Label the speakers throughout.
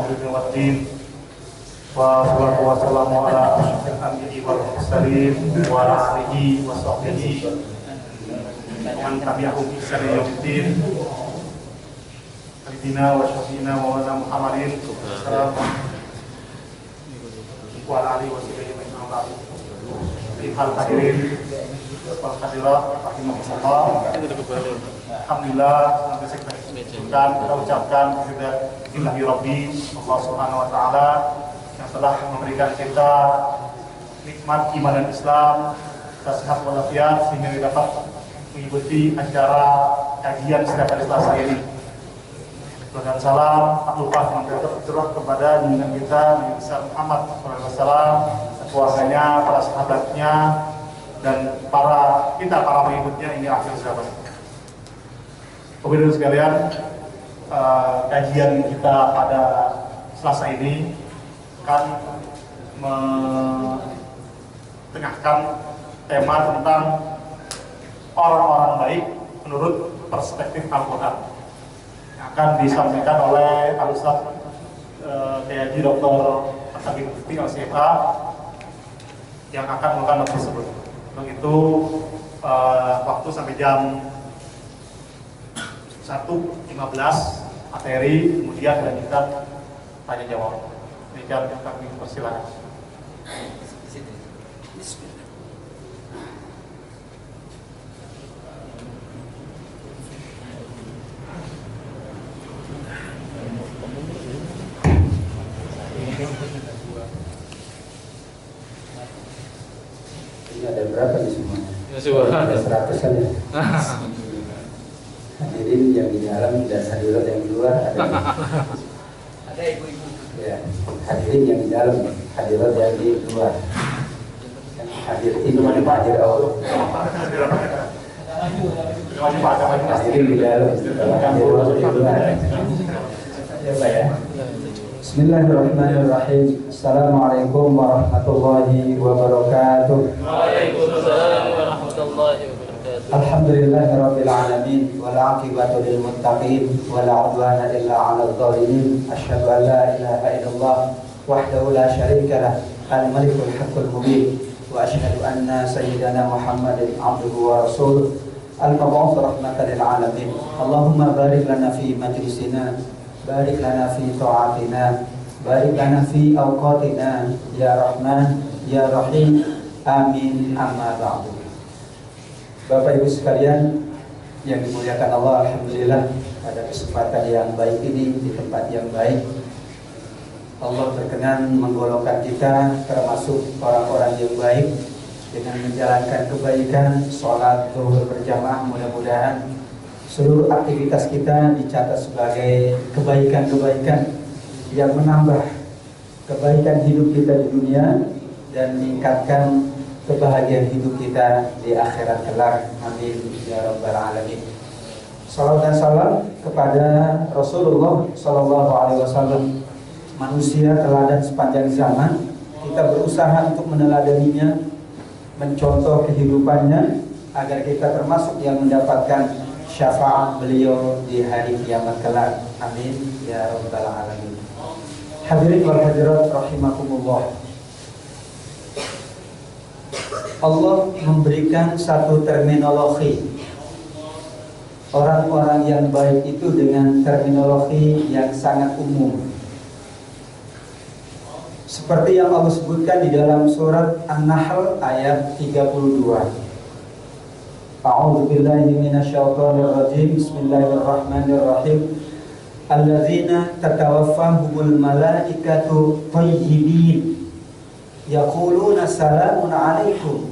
Speaker 1: ulumuddin waddin. Wassalatu wassalamu ala asyrofil anbiya'i wal mursalin wa ala alihi wa sahbihi wa man tabi'ahum bi ihsan ila yaumiddin. Sayyidina wa syafiina maulana Muhammadin sallallahu wa ala alihi wa sahbihi wa sallam. Hal hadirin wal hadirat rahimahullah. Alhamdulillah, kita ucapkan Bismillahi Rabbi Allah Subhanahu wa Ta'ala yang telah memberikan kita nikmat iman dan Islam, sehat walafiat sehingga kita dapat mengikuti acara kajian setiap hari Selasa ini. Dan salam tak lupa tercurah kepada junjungan kita Nabi besar Muhammad SAW, keluarganya, para sahabatnya, dan para pengikutnya ini akhir zaman. Kemudian sekalian, kajian kita pada Selasa ini akan mengetengahkan tema tentang orang-orang baik menurut perspektif Al-Quran yang akan disampaikan oleh Al-Ustaz Kiai Dr. Hasan bin Mufti Al-CFA yang akan melakukan hal tersebut. Untuk itu waktu sampai jam 1.15 materi, kemudian lanjutkan tanya jawab. Demikian kami persilakan.
Speaker 2: Ini ada berapa di semuanya?
Speaker 3: Ada
Speaker 2: 100-an ya. Hadirin yang di dalam dan hadirat yang di luar ada ibu-ibu. Ya, hadirin yang di dalam, hadirat yang di luar. Hadir ini hadir awal. Hadirin di dalam, hadirat di luar. Ya, Pak ya. Bismillahirrahmanirrahim. Assalamualaikum warahmatullahi wabarakatuh.
Speaker 3: Waalaikumsalam warahmatullahi wabarakatuh.
Speaker 2: Alhamdulillahirabbil alamin wal 'aqibatu lil muttaqin wala 'udwana illa 'alal zalimin. Asyhadu an la ilaha illallah wahdahu la syarika lah, al-malikul haqqul mubin, wa asyhadu anna sayyidana Muhammadin 'abduhu wa rasuluh, al-mab'uts rahmatan lil alamin. Allahumma barik lana fi majlisina, barik lana fi ta'atina, barik lana fi awqatina, ya Rahman ya Rahim, amin. Amma ba'du. Bapak Ibu sekalian yang dimuliakan Allah, alhamdulillah pada kesempatan yang baik ini di tempat yang baik Allah berkenan menggolongkan kita termasuk orang-orang yang baik dengan menjalankan kebaikan, sholat zuhur berjamaah. Mudah-mudahan seluruh aktivitas kita dicatat sebagai kebaikan-kebaikan yang menambah kebaikan hidup kita di dunia dan meningkatkan kebahagiaan hidup kita di akhirat kelak. Amin ya rabbal alamin. Salawat dan salam kepada Rasulullah sallallahu alaihi wasallam, manusia teladan sepanjang zaman. Kita berusaha untuk meneladaninya, mencontoh kehidupannya agar kita termasuk yang mendapatkan syafaat beliau di hari kiamat kelak. Amin ya rabbal alamin. Hadirin wal hadirat rahimakumullah. Allah memberikan satu terminologi. Orang-orang yang baik itu dengan terminologi yang sangat umum. Seperti yang Allah sebutkan di dalam surat An-Nahl ayat 32. A'udzu billahi minasyaitonir rajim. Bismillahirrahmanirrahim. Alladzina tatawaffahumul malaikatu thayyibin yaquluna salamun alaikum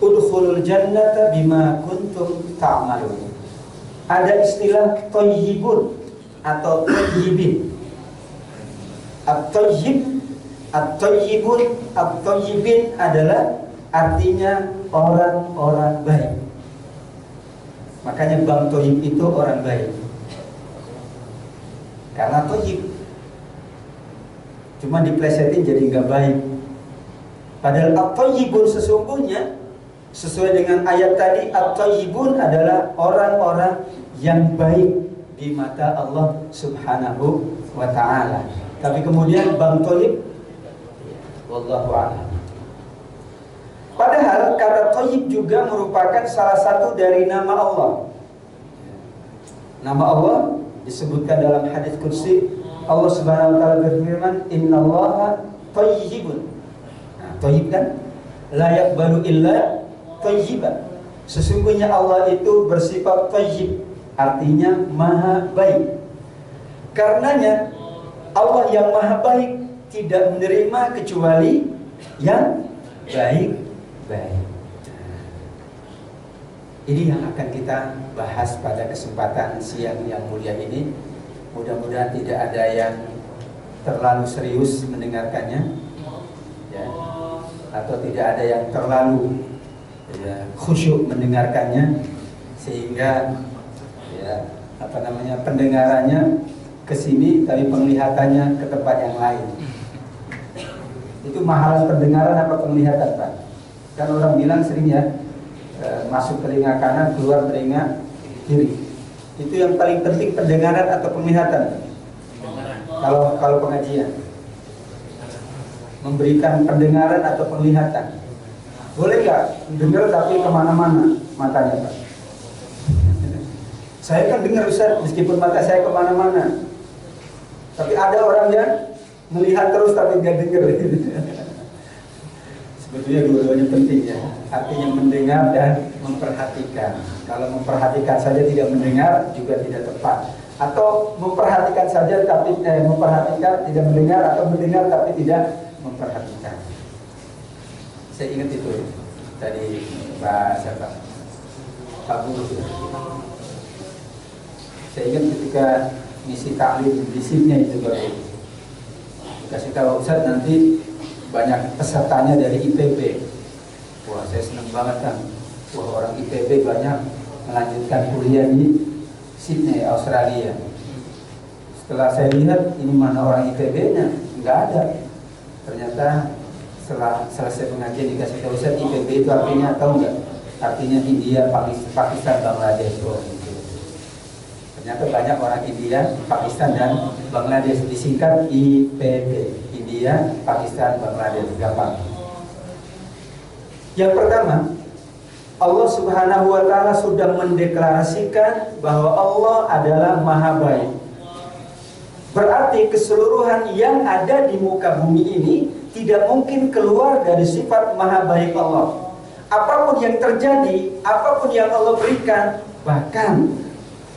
Speaker 2: udkhulul jannata bima kuntum ta'malun. Ada istilah thayyibun atau thayyibin. At-thayyibin adalah artinya orang-orang baik. Makanya Bang Thayyib itu orang baik karena thayyib. Cuma diplesetin jadi nggak baik. Padahal at-thayyibun sesungguhnya sesuai dengan ayat tadi, at-thayyibun adalah orang-orang yang baik di mata Allah Subhanahu wa ta'ala. Tapi kemudian Bang Thayyib, wallahu a'lam. Padahal kata Thayyib juga merupakan salah satu dari nama Allah. Nama Allah disebutkan dalam hadis qudsi, Allah Subhanahu wa taala berfirman, "Innallaha thayyibun." Nah, thayyib kan la yaqbalu illa thayyiban. Sesungguhnya Allah itu bersifat thayyib, artinya maha baik. Karenanya Allah yang maha baik tidak menerima kecuali yang baik-baik. Ini yang akan kita bahas pada kesempatan siang yang mulia ini. Mudah-mudahan tidak ada yang terlalu serius mendengarkannya, ya, atau tidak ada yang terlalu khusyuk mendengarkannya, sehingga pendengarannya ke sini tapi penglihatannya ke tempat yang lain. Itu mahalan pendengaran apa penglihatan, Pak? Kan orang bilang sering ya, masuk telinga kanan, keluar telinga kiri. Itu yang paling penting, pendengaran atau penglihatan? Kalau pengajian memberikan pendengaran atau penglihatan, boleh nggak dengar tapi kemana-mana matanya, Pak? Saya kan dengar Ustaz, meskipun mata saya kemana-mana. Tapi ada orang yang melihat terus tapi nggak dengar. Sebetulnya dua-duanya penting ya. Artinya mendengar dan memperhatikan. Kalau memperhatikan saja tidak mendengar juga tidak tepat. Atau memperhatikan saja tapi memperhatikan tidak mendengar, atau mendengar tapi tidak memperhatikan. Saya ingat itu tadi Pak siapa? Pak Guru. Saya ingat ketika misi taklim di Sydney itu baru dikasih tahu, Ustaz nanti banyak pesertanya dari IPB. Wah, saya senang banget kan. Wah, orang IPB banyak melanjutkan kuliah di Sydney, Australia. Setelah saya lihat, ini mana orang IPB-nya? Nggak ada. Ternyata setelah selesai pengajian dikasih tahu, Ustaz, IPB itu artinya tahu nggak? Artinya India, Pakistan, Bangladesh. Ternyata banyak orang India, Pakistan dan Bangladesh, disingkat IPB. India, Pakistan, Bangladesh, gampang. Yang pertama, Allah Subhanahu wa taala sudah mendeklarasikan bahwa Allah adalah Maha Baik. Berarti keseluruhan yang ada di muka bumi ini tidak mungkin keluar dari sifat Maha Baik Allah. Apapun yang terjadi, apapun yang Allah berikan, bahkan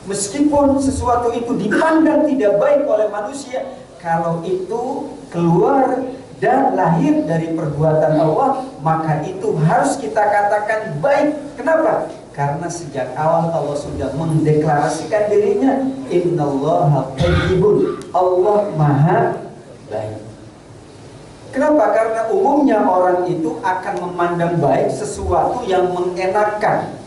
Speaker 2: meskipun sesuatu itu dipandang tidak baik oleh manusia, kalau itu keluar dan lahir dari perbuatan Allah, maka itu harus kita katakan baik. Kenapa? Karena sejak awal Allah sudah mendeklarasikan dirinya, Innallaha thayyibun, Allah Maha Baik. Kenapa? Karena umumnya orang itu akan memandang baik sesuatu yang mengenakan,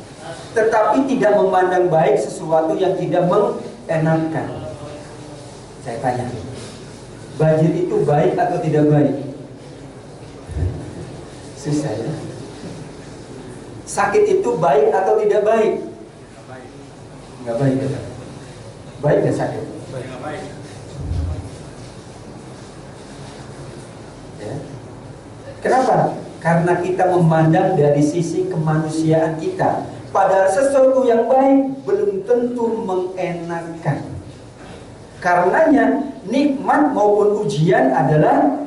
Speaker 2: tetapi tidak memandang baik sesuatu yang tidak mengenakan. Saya tanya, banjir itu baik atau tidak baik? Susah ya. Sakit itu baik atau tidak baik? Nggak baik ya. Baik ya sakit?
Speaker 1: Nggak baik.
Speaker 2: Ya. Kenapa? Karena kita memandang dari sisi kemanusiaan kita. Padahal sesuatu yang baik belum tentu mengenakan. Karenanya nikmat maupun ujian adalah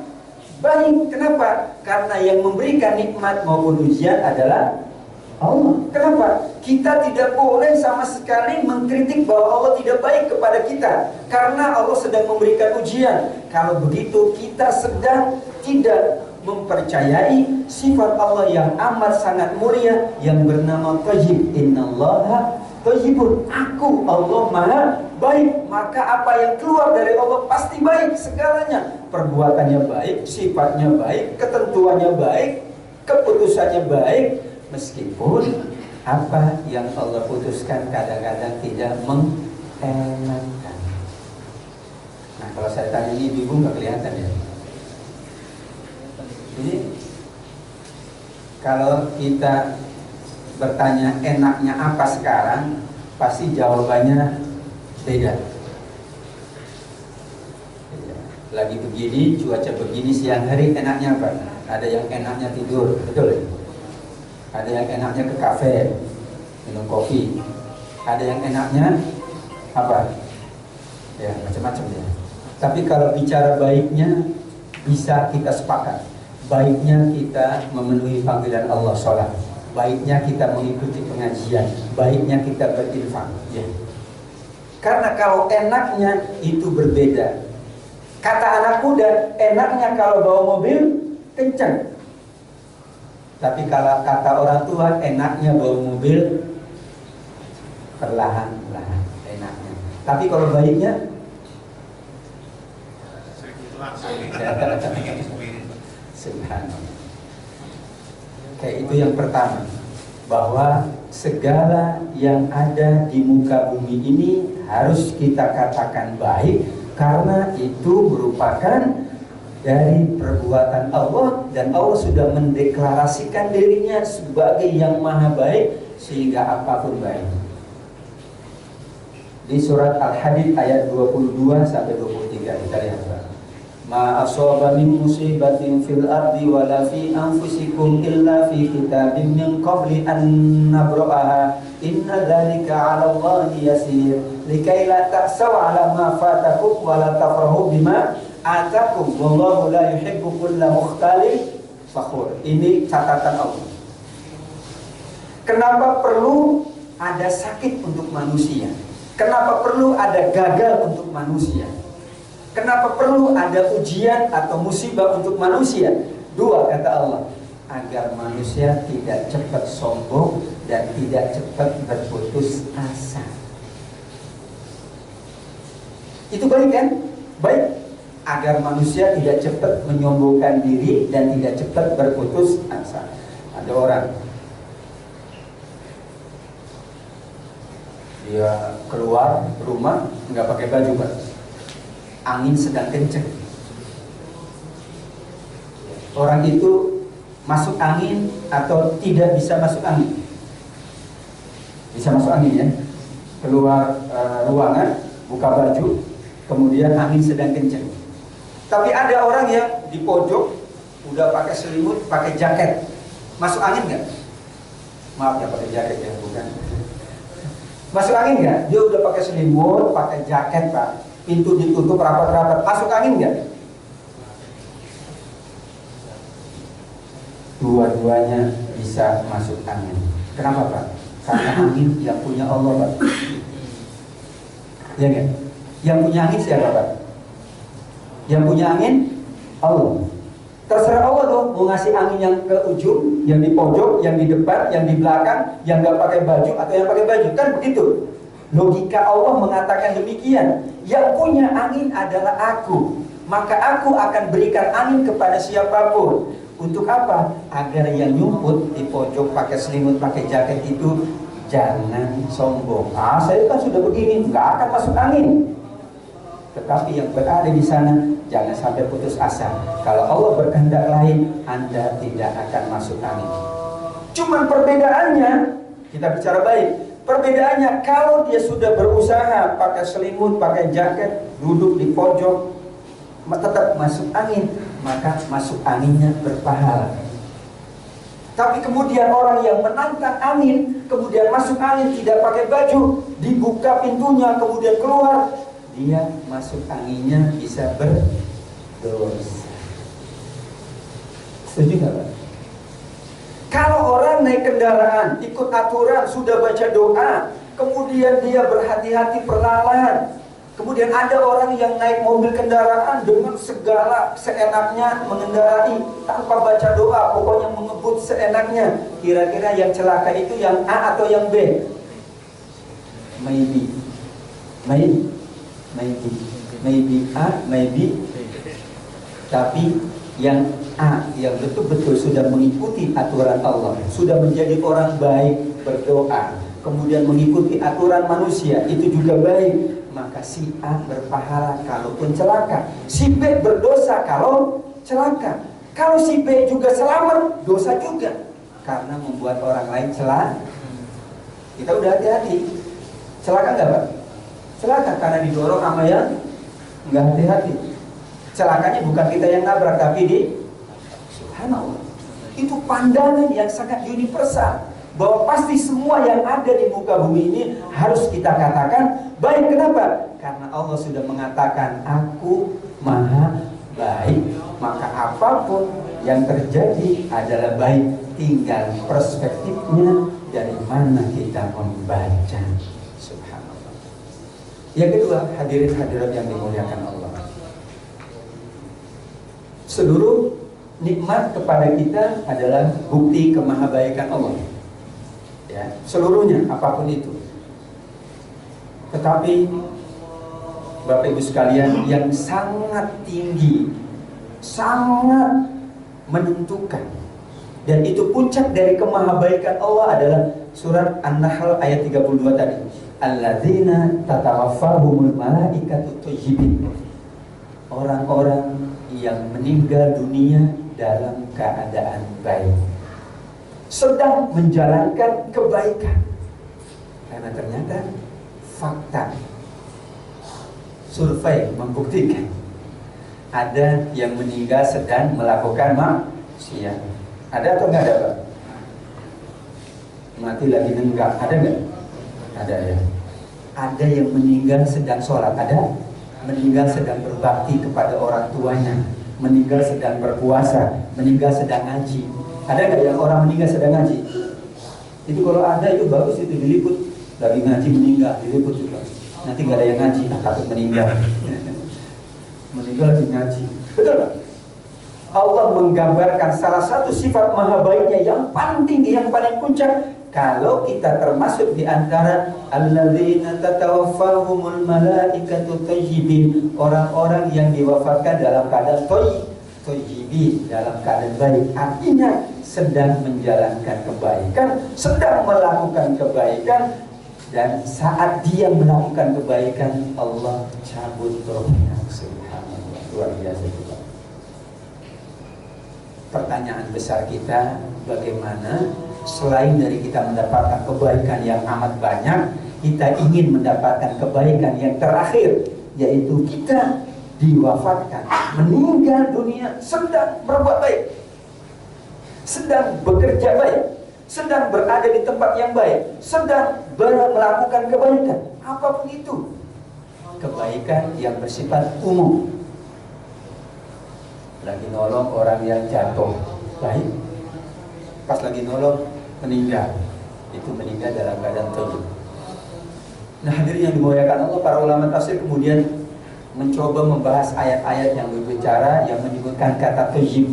Speaker 2: baik. Kenapa? Karena yang memberikan nikmat maupun ujian adalah Allah. Kenapa? Kita tidak boleh sama sekali mengkritik bahwa Allah tidak baik kepada kita, karena Allah sedang memberikan ujian. Kalau begitu kita sedang tidak mempercayai sifat Allah yang amat sangat mulia yang bernama Thayyib. Innallaha thayyibun, aku Allah Maha Baik. Maka apa yang keluar dari Allah pasti baik segalanya. Perbuatannya baik, sifatnya baik, ketentuannya baik, keputusannya baik, meskipun apa yang Allah putuskan kadang-kadang tidak mengenakan. Nah, kalau saya tanya ini bingung nggak kelihatan ya? Ini kalau kita bertanya enaknya apa sekarang, pasti jawabannya beda. Lagi begini, cuaca begini siang hari enaknya apa? Ada yang enaknya tidur, betul? Ada yang enaknya ke kafe, minum kopi. Ada yang enaknya apa? Ya, macam-macam ya. Tapi kalau bicara baiknya, bisa kita sepakat. Baiknya kita memenuhi panggilan Allah sholat. Baiknya kita mengikuti pengajian. Baiknya kita berinfak. Ya. Karena kalau enaknya itu berbeda. Kata anak muda, enaknya kalau bawa mobil kencang. Tapi kalau kata orang tua, enaknya bawa mobil perlahan-lahan. Enaknya. Tapi kalau baiknya, subhanallah. Kayak itu yang pertama, bahwa segala yang ada di muka bumi ini harus kita katakan baik, karena itu merupakan dari perbuatan Allah, dan Allah sudah mendeklarasikan dirinya sebagai yang maha baik, sehingga apapun baik. Di surat Al-Hadid ayat 22 sampai 23 kita lihat. Ma asaba min musibatin fil ardi wala fi anfusikum illa fi kitabim min qabli an nabra'aha inna dzalika 'ala Allahi yasir likai la ta'saw 'ala ma fatakum wa la tafrahu bima atakum wallahu la yuhibbu kulla mukhtalin fakhur. Ini catatan Allah. Kenapa perlu ada sakit untuk manusia? Kenapa perlu ada gagal untuk manusia? Kenapa perlu ada ujian atau musibah untuk manusia? Dua, kata Allah, agar manusia tidak cepat sombong dan tidak cepat berputus asa. Itu baik kan? Baik. Agar manusia tidak cepat menyombongkan diri dan tidak cepat berputus asa. Ada orang, dia keluar rumah nggak pakai baju, Pak. Angin sedang kencang. Orang itu masuk angin atau tidak bisa masuk angin? Bisa masuk angin ya. Keluar ruangan, buka baju, kemudian angin sedang kencang. Tapi ada orang yang di pojok udah pakai selimut, pakai jaket. Masuk angin nggak? Maaf ya, pakai jaket ya, bukan. Masuk angin nggak? Dia udah pakai selimut, pakai jaket, Pak. Pintu ditutup rapat-rapat, masuk angin nggak? Dua-duanya bisa masuk angin. Kenapa, Pak? Karena angin yang punya Allah, Pak. Ya nggak? Yang punya angin siapa, Pak? Yang punya angin Allah. Terserah Allah tuh mau ngasih angin yang ke ujung, yang di pojok, yang di depan, yang di belakang, yang nggak pakai baju atau yang pakai baju, kan begitu? Logika Allah mengatakan demikian. Yang punya angin adalah aku, maka aku akan berikan angin kepada siapapun. Untuk apa? Agar yang nyumput di pojok pakai selimut, pakai jaket itu jangan sombong. Saya kan sudah begini, nggak akan masuk angin. Tetapi yang berada di sana jangan sampai putus asa. Kalau Allah berkehendak lain, Anda tidak akan masuk angin. Cuman perbedaannya, kita bicara baik. Perbedaannya, kalau dia sudah berusaha pakai selimut, pakai jaket, duduk di pojok, tetap masuk angin, maka masuk anginnya berpahala. Tapi kemudian orang yang menantang angin, kemudian masuk angin tidak pakai baju, dibuka pintunya, kemudian keluar, dia masuk anginnya bisa berdosa. Setuju nggak, Pak? Kalau orang naik kendaraan, ikut aturan, sudah baca doa, kemudian dia berhati-hati perlahan. Kemudian ada orang yang naik mobil kendaraan dengan segala seenaknya mengendarai tanpa baca doa, pokoknya mengebut seenaknya. Kira-kira yang celaka itu yang A atau yang B? Maybe A, maybe. Tapi yang A, yang betul-betul sudah mengikuti aturan Allah, sudah menjadi orang baik, berdoa, kemudian mengikuti aturan manusia, itu juga baik, maka si A berpahala kalaupun celaka, si B berdosa kalau celaka. Kalau si B juga selamat, dosa juga, karena membuat orang lain celaka. Kita udah hati-hati. Celaka nggak, Pak? Celaka karena didorong sama yang nggak hati-hati. Celakanya bukan kita yang nabrak, tapi subhanallah. Itu pandangan yang sangat universal, bahwa pasti semua yang ada di muka bumi ini harus kita katakan baik. Kenapa? Karena Allah sudah mengatakan, aku maha baik, maka apapun yang terjadi adalah baik. Tinggal perspektifnya dari mana kita membaca. Subhanallah. Yang kedua, hadirin hadirat yang dimuliakan Allah, seluruh nikmat kepada kita adalah bukti kemahabaikan Allah. Ya, seluruhnya apapun itu. Tetapi Bapak Ibu sekalian, yang sangat tinggi, sangat menentukan, dan itu puncak dari kemahabaikan Allah adalah surat An-Nahl ayat 32 tadi. Alladzina tatawaffahumul malaikatu thayyibin. Orang-orang yang meninggal dunia dalam keadaan baik, sedang menjalankan kebaikan. Karena ternyata fakta survei membuktikan ada yang meninggal sedang melakukan maksiat. Ada atau enggak ada, Pak? Mati lagi nenggak, ada enggak? Ada ya. Ada yang meninggal sedang sholat, ada. Meninggal sedang berbakti kepada orang tuanya, meninggal sedang berpuasa, meninggal sedang ngaji. Ada nggak yang orang meninggal sedang ngaji? Itu kalau ada itu bagus, itu diliput. Lagi ngaji meninggal, diliput juga. Nanti nggak ada yang ngaji, takut meninggal. Meninggal lagi ngaji. Betul nggak? Allah menggambarkan salah satu sifat maha baiknya yang paling tinggi, yang paling puncak. Kalau kita termasuk di antara alladzina tatawaffahumul malaikatu thayyibin, orang-orang yang diwafatkan dalam keadaan thayyibin, dalam keadaan baik, artinya sedang menjalankan kebaikan, sedang melakukan kebaikan, dan saat dia melakukan kebaikan Allah cabut rohnya. Subhanallah, luar biasa juga. Pertanyaan besar kita, bagaimana selain dari kita mendapatkan kebaikan yang amat banyak, kita ingin mendapatkan kebaikan yang terakhir, yaitu kita diwafatkan, meninggal dunia sedang berbuat baik, sedang bekerja baik, sedang berada di tempat yang baik, sedang melakukan kebaikan, apapun itu, kebaikan yang bersifat umum. Lagi nolong orang yang jatuh, baik. Pas lagi nolong, meninggal. Itu meninggal dalam keadaan thayyib. Nah, hadirin yang dimuliakan Allah, para ulama tafsir kemudian mencoba membahas ayat-ayat yang berbicara, yang menyebutkan kata thayyib.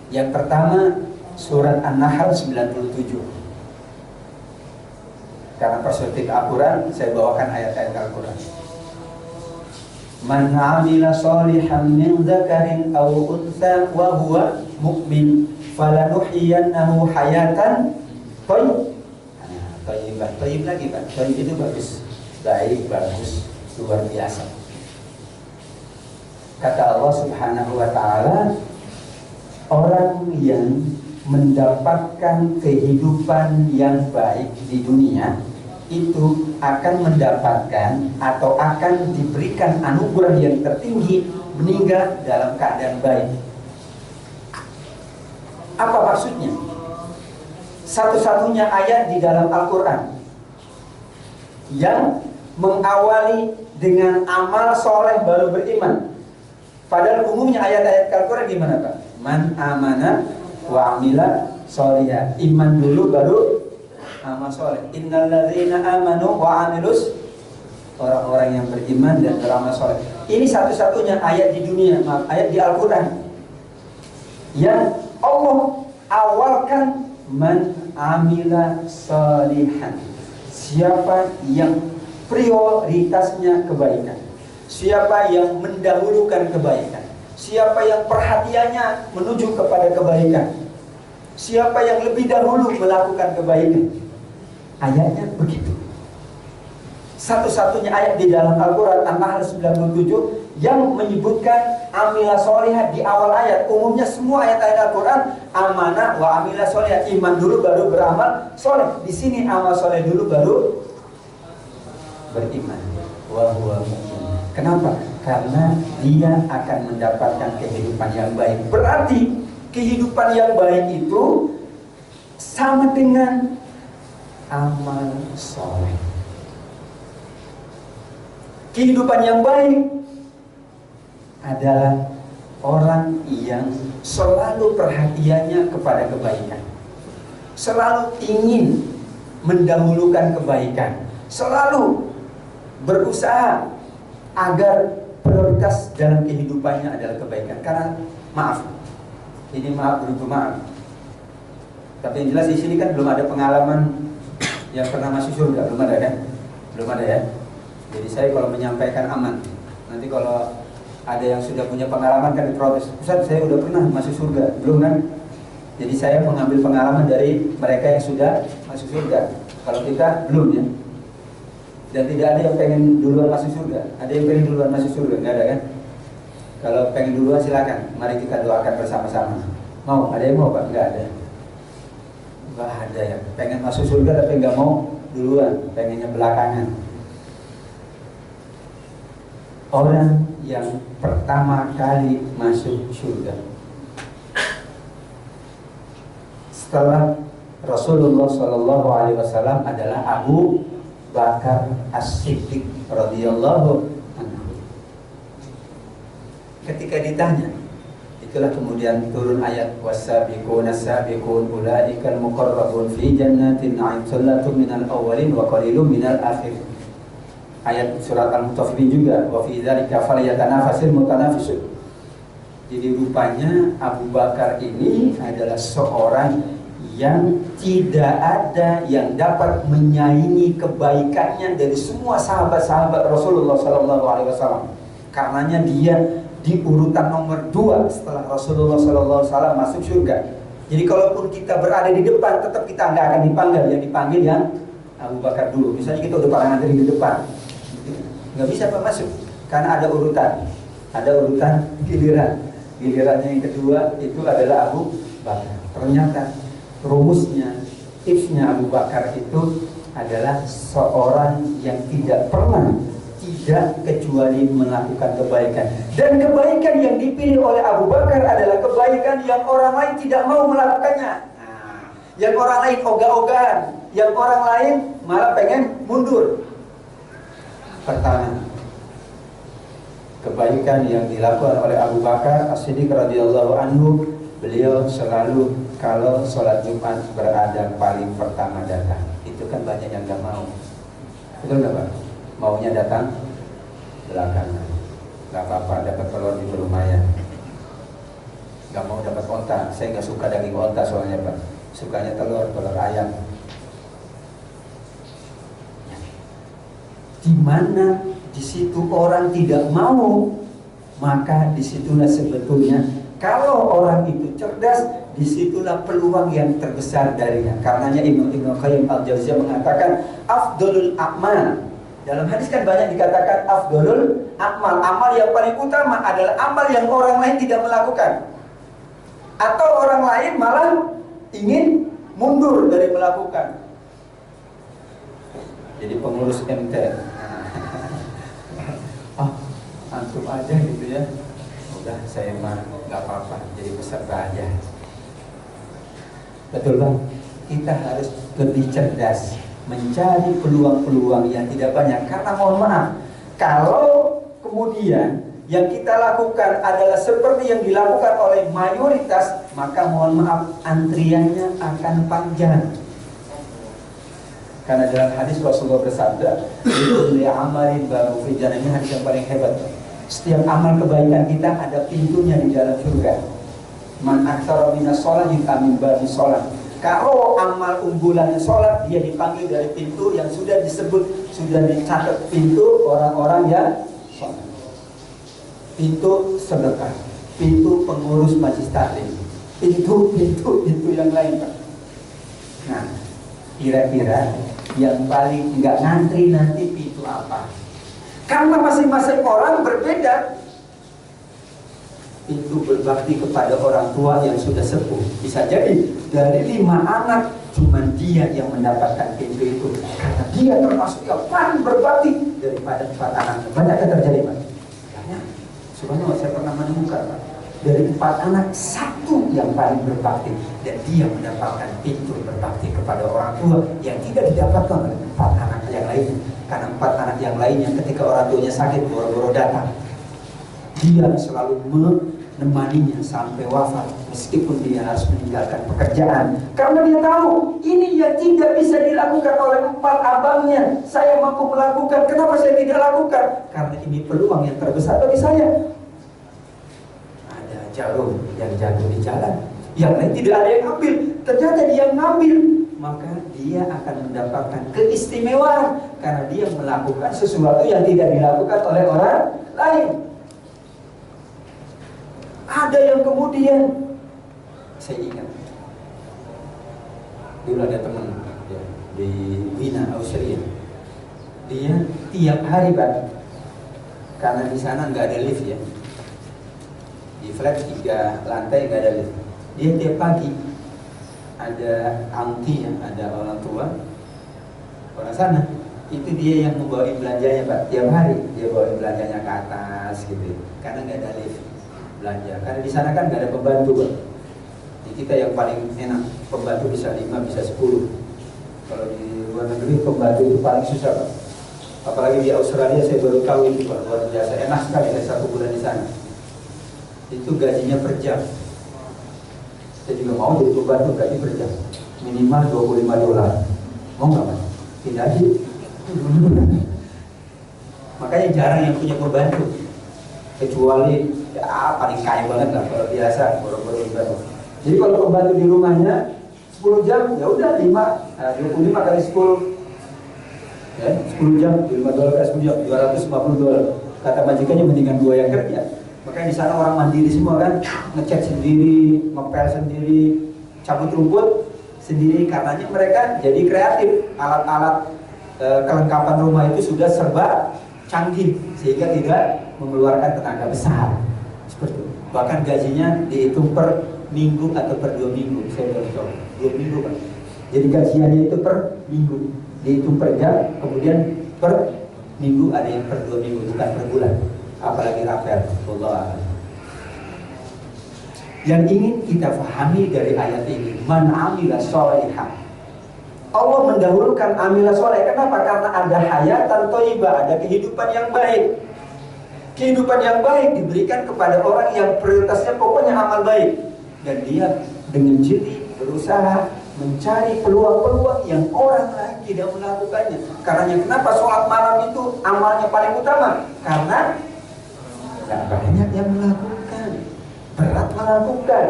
Speaker 2: Yang pertama, surat An-Nahl 97. Karena perspektif Al-Quran, saya bawakan ayat-ayat Al-Quran. Man 'amila shalihan min dzakarin aw untha wa huwa mu'min falanuhyiyannahu hayatan thayyibah. Thayyib lagi, Pak. Thayyib itu bagus. Baik, bagus, luar biasa. Kata Allah Subhanahu wa taala, orang yang mendapatkan kehidupan yang baik di dunia itu akan mendapatkan atau akan diberikan anugerah yang tertinggi, meninggal dalam keadaan baik. Apa maksudnya? Satu-satunya ayat di dalam Al-Quran yang mengawali dengan amal soleh baru beriman. Padahal umumnya ayat-ayat Al-Quran gimana, Pak? Man amana wa amila sholihah. Iman dulu baru amal soleh. Innalladzina amanu wa amilus, orang-orang yang beriman dan beramal soleh. Ini satu-satunya ayat di dunia, ayat di Al-Quran yang Allah awalkan man amila sholihan. Siapa yang prioritasnya kebaikan, siapa yang mendahulukan kebaikan, siapa yang perhatiannya menuju kepada kebaikan, siapa yang lebih dahulu melakukan kebaikan. Ayatnya begitu. Satu-satunya ayat di dalam Al-Quran An-Nahl 97 yang menyebutkan amila sholihah di awal ayat. Umumnya semua ayat-ayat Al-Quran amanah wa amila sholihah, iman dulu baru beramal soleh. Di sini amal soleh dulu baru beriman. Wa huwa mu'min. Kenapa? Karena dia akan mendapatkan kehidupan yang baik. Berarti kehidupan yang baik itu sama dengan amal soleh. Kehidupan yang baik adalah orang yang selalu perhatiannya kepada kebaikan, selalu ingin mendahulukan kebaikan, selalu berusaha agar prioritas dalam kehidupannya adalah kebaikan. Karena maaf, ini maaf berupa maaf, tapi yang jelas di sini kan belum ada pengalaman yang pernah masuk surga, belum ada kan? Belum ada ya. Jadi saya kalau menyampaikan aman, nanti kalau ada yang sudah punya pengalaman kan diprotes, Ustaz saya udah pernah masuk surga, belum kan? Jadi saya mengambil pengalaman dari mereka yang sudah masuk surga. Kalau kita belum ya. Dan tidak ada yang pengen duluan masuk surga. Ada yang pengen duluan masuk surga? Nggak ada kan? Kalau pengen duluan silakan. Mari kita doakan bersama-sama. Mau? Ada yang mau Pak? Nggak ada. Nggak ada yang pengen masuk surga tapi nggak mau duluan. Pengennya belakangan. Orang yang pertama kali masuk surga setelah Rasulullah SAW adalah Abu Bakar As-Siddiq radhiyallahu anhu. Ketika ditanya, itulah kemudian turun ayat was-sabiquna as-sabiqun ulaikal muqarrabun fi jannatin 'ain sallatun minal awwalin wa qalilun minal akhirin. Ayat surat Al-Mutaffifin juga wa fi dzalika falyatanafasil mutanafisun. Jadi rupanya Abu Bakar ini adalah seorang yang tidak ada yang dapat menyaingi kebaikannya dari semua sahabat-sahabat Rasulullah SAW. Karenanya dia di urutan nomor 2 setelah Rasulullah SAW masuk surga. Jadi kalaupun kita berada di depan, tetap kita nggak akan dipanggil. Yang dipanggil yang Abu Bakar dulu. Misalnya kita udah pada ngantri di depan, nggak bisa Pak masuk karena ada urutan giliran. Gilirannya yang kedua itu adalah Abu Bakar. Ternyata rumusnya, tipsnya Abu Bakar itu adalah seorang yang tidak pernah tidak kecuali melakukan kebaikan. Dan kebaikan yang dipilih oleh Abu Bakar adalah kebaikan yang orang lain tidak mau melakukannya. Yang orang lain ogah-ogahan, yang orang lain malah pengen mundur. Pertama, kebaikan yang dilakukan oleh Abu Bakar As-Siddiq radhiyallahu anhu, beliau selalu kalau sholat Jumat berada paling pertama datang. Itu kan banyak yang gak mau. Betul gak Pak? Maunya datang belakangan. Gak apa-apa, dapat telur di lumayan. Gak mau dapat onta. Saya gak suka daging onta soalnya Pak. Sukanya telur ayam. Di mana di situ orang tidak mau, maka disitulah sebetulnya kalau orang itu cerdas, disitulah peluang yang terbesar darinya. Karenanya Ibnu Qayyim Al-Jauziyah mengatakan afdolul a'mal. Dalam hadis kan banyak dikatakan afdolul a'mal. Amal yang paling utama adalah amal yang orang lain tidak melakukan, atau orang lain malah ingin mundur dari melakukan. Jadi pengurus MT, antum aja gitu ya. Udah saya mah nggak apa-apa, jadi peserta aja. Betul Bang? Kita harus lebih cerdas mencari peluang-peluang yang tidak banyak. Karena mohon maaf, kalau kemudian yang kita lakukan adalah seperti yang dilakukan oleh mayoritas, maka mohon maaf, antriannya akan panjang. Karena dalam hadis Rasulullah bersabda, "Kullu amalin baru fi jannah." Ini hadis yang paling hebat. Setiap amal kebaikan kita ada pintunya di dalam surga. Man aktsara minas shalah min babi shalah. Kalau amal unggulannya sholat, dia dipanggil dari pintu yang sudah disebut, sudah dicatat pintu orang-orang yang sholat. Pintu sedekah, pintu pengurus majlis taklim, pintu yang lain. Nah, kira-kira yang paling nggak ngantri nanti pintu apa? Karena masing-masing orang berbeda. Pintu berbakti kepada orang tua yang sudah sepuh. Bisa jadi dari 5 anak cuma dia yang mendapatkan pintu itu, karena dia termasuk yang paling berbakti daripada 4 anak. Banyak yang terjadi Pak. Subhanallah, saya pernah menemukan Pak, dari 4 anak, 1 yang paling berbakti, dan dia mendapatkan pintu berbakti kepada orang tua yang tidak didapatkan oleh 4 anak yang lainnya. Karena 4 anak yang lainnya ketika orang tuanya sakit boro-boro datang, dia selalu menemaninya sampai wafat, meskipun dia harus meninggalkan pekerjaan, karena dia tahu ini yang tidak bisa dilakukan oleh 4 abangnya. Saya mampu melakukan, kenapa saya tidak lakukan? Karena ini peluang yang terbesar bagi saya. Ada jarum yang jatuh di jalan, yang lain tidak ada yang ambil, ternyata dia ngambil, maka dia akan mendapatkan keistimewaan karena dia melakukan sesuatu yang tidak dilakukan oleh orang lain. Ada yang kemudian, saya ingat dulu ada teman ya, di Wina, Austria. Dia tiap hari Pak, karena di sana nggak ada lift ya, di flat 3 lantai nggak ada lift. Dia tiap pagi ada auntie, ada orang tua orang sana, itu dia yang membawa belanjanya Pak. Tiap hari dia bawa belanjanya ke atas gitu, karena nggak ada lift belanja. Karena di sana kan nggak ada pembantu Pak. Di kita yang paling enak, pembantu bisa 5, bisa 10. Kalau di luar negeri pembantu itu paling susah Pak. Apalagi di Australia, saya baru tahu itu Pak, luar biasa enak sekali. Saya 1 bulan di sana, itu gajinya per jam. Saya juga mau jadi pembantu, gaji per jam minimal $25. Mau nggak Pak? Tidak aja. Makanya jarang yang punya pembantu, kecuali ya paling kaya banget lah. Kalau biasa boro-boro dibantu. Jadi kalau pembantu di rumahnya 10 jam, ya udah 25 kali 10 ya, 10 jam, $5 kali 10 jam, $250. Kata majikannya mendingan 2 yang kerja. Makanya di sana orang mandiri semua kan, ngecat sendiri, ngepel sendiri, cabut rumput sendiri, karenanya mereka jadi kreatif. Alat-alat kelengkapan rumah itu sudah serba canggih sehingga tidak mengeluarkan tenaga besar. Seperti itu. Bahkan gajinya dihitung per minggu atau per 2 minggu. Saya baru tahu 2 minggu Pak. Jadi gajiannya itu per minggu, dihitung per jam, kemudian per minggu, ada yang per 2 minggu, bukan per bulan. Apalagi rapel. Allah. Yang ingin kita pahami dari ayat ini, man amila sholihan, Allah mendahulukan amila soleh. Kenapa? Karena ada hayatan thayyibah, ada kehidupan yang baik. Kehidupan yang baik diberikan kepada orang yang prioritasnya pokoknya amal baik, dan dia dengan jeli berusaha mencari peluang-peluang yang orang lain tidak melakukannya. Karena kenapa sholat malam itu amalnya paling utama? Karena tidak banyak yang melakukan, berat melakukan.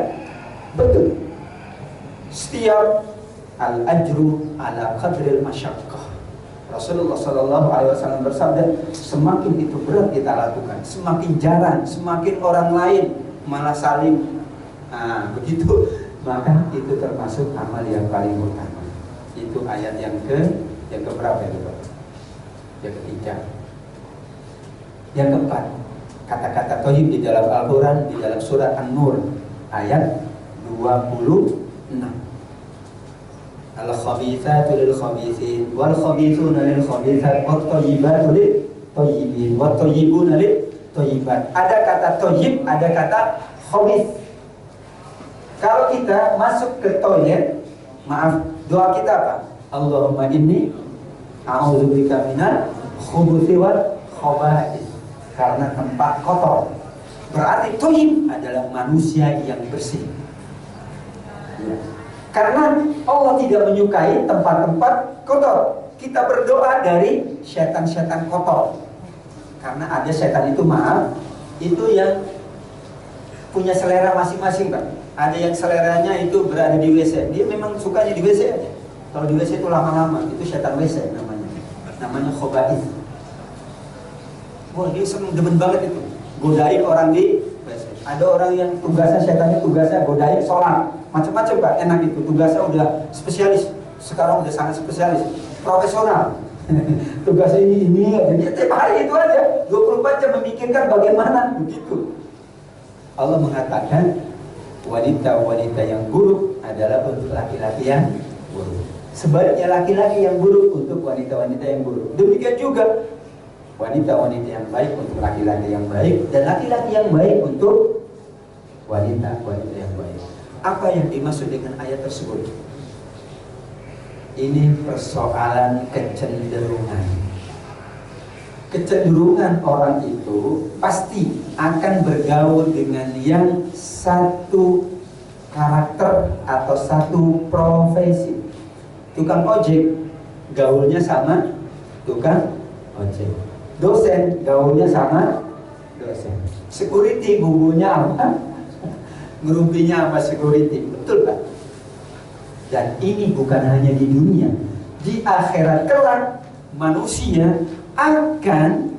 Speaker 2: Betul. Setiap al-ajru ala qadril masyaqqah. Rasulullah SAW bersabda, semakin itu berat kita lakukan, semakin jarang, semakin orang lain malah saling begitu, maka itu termasuk amal yang paling utama. Itu ayat yang keberapa itu Pak? Yang ketiga. Yang keempat, kata-kata thayyib di dalam Al-Quran, di dalam surat An-Nur ayat 26. Al-khabithatu lil-khabithin wal-khabithuna lil-khabithat wat-thayyibatu lit-thayyibin wat-thayyibuna lit-thayyibat. Ada kata thayyib, ada kata khabith. Kalau kita masuk ke toilet, maaf, doa kita apa? Allahumma inni a'udzubika minal khubuthi wal khaba'ith. Karena tempat kotor. Berarti thayyib adalah manusia yang bersih. Ya. Karena Allah tidak menyukai tempat-tempat kotor. Kita berdoa dari setan-setan kotor. Karena ada setan itu, maaf, itu yang punya selera masing-masing Pak. Ada yang seleranya itu berada di WC. Dia memang sukanya di WC aja. Kalau di WC itu lama-lama, itu setan WC namanya. Namanya khaba'ith. Wah, dia seneng, demen banget itu, godain orang di WC. Ada orang yang tugasnya, setannya tugasnya godain sholat. Macam-macam Pak, enak itu. Tugasnya udah spesialis. Sekarang udah sangat spesialis, profesional. Tugasnya ini aja. Dia tiap hari itu aja, 24 jam memikirkan bagaimana begitu. Allah mengatakan wanita-wanita yang buruk adalah untuk laki-laki yang buruk. Sebaliknya laki-laki yang buruk untuk wanita-wanita yang buruk. Demikian juga wanita-wanita yang baik untuk laki-laki yang baik, dan laki-laki yang baik untuk wanita-wanita yang baik. Apa yang dimaksud dengan ayat tersebut? Ini persoalan kecenderungan. Kecenderungan orang itu pasti akan bergaul dengan yang satu karakter atau satu profesi. Tukang ojek gaulnya sama tukang ojek. Dosen gaulnya sama dosen. Security gugunya apa? Ngerumpinya apa security? Betul Pak? Dan ini bukan hanya di dunia, di akhirat kelak manusia akan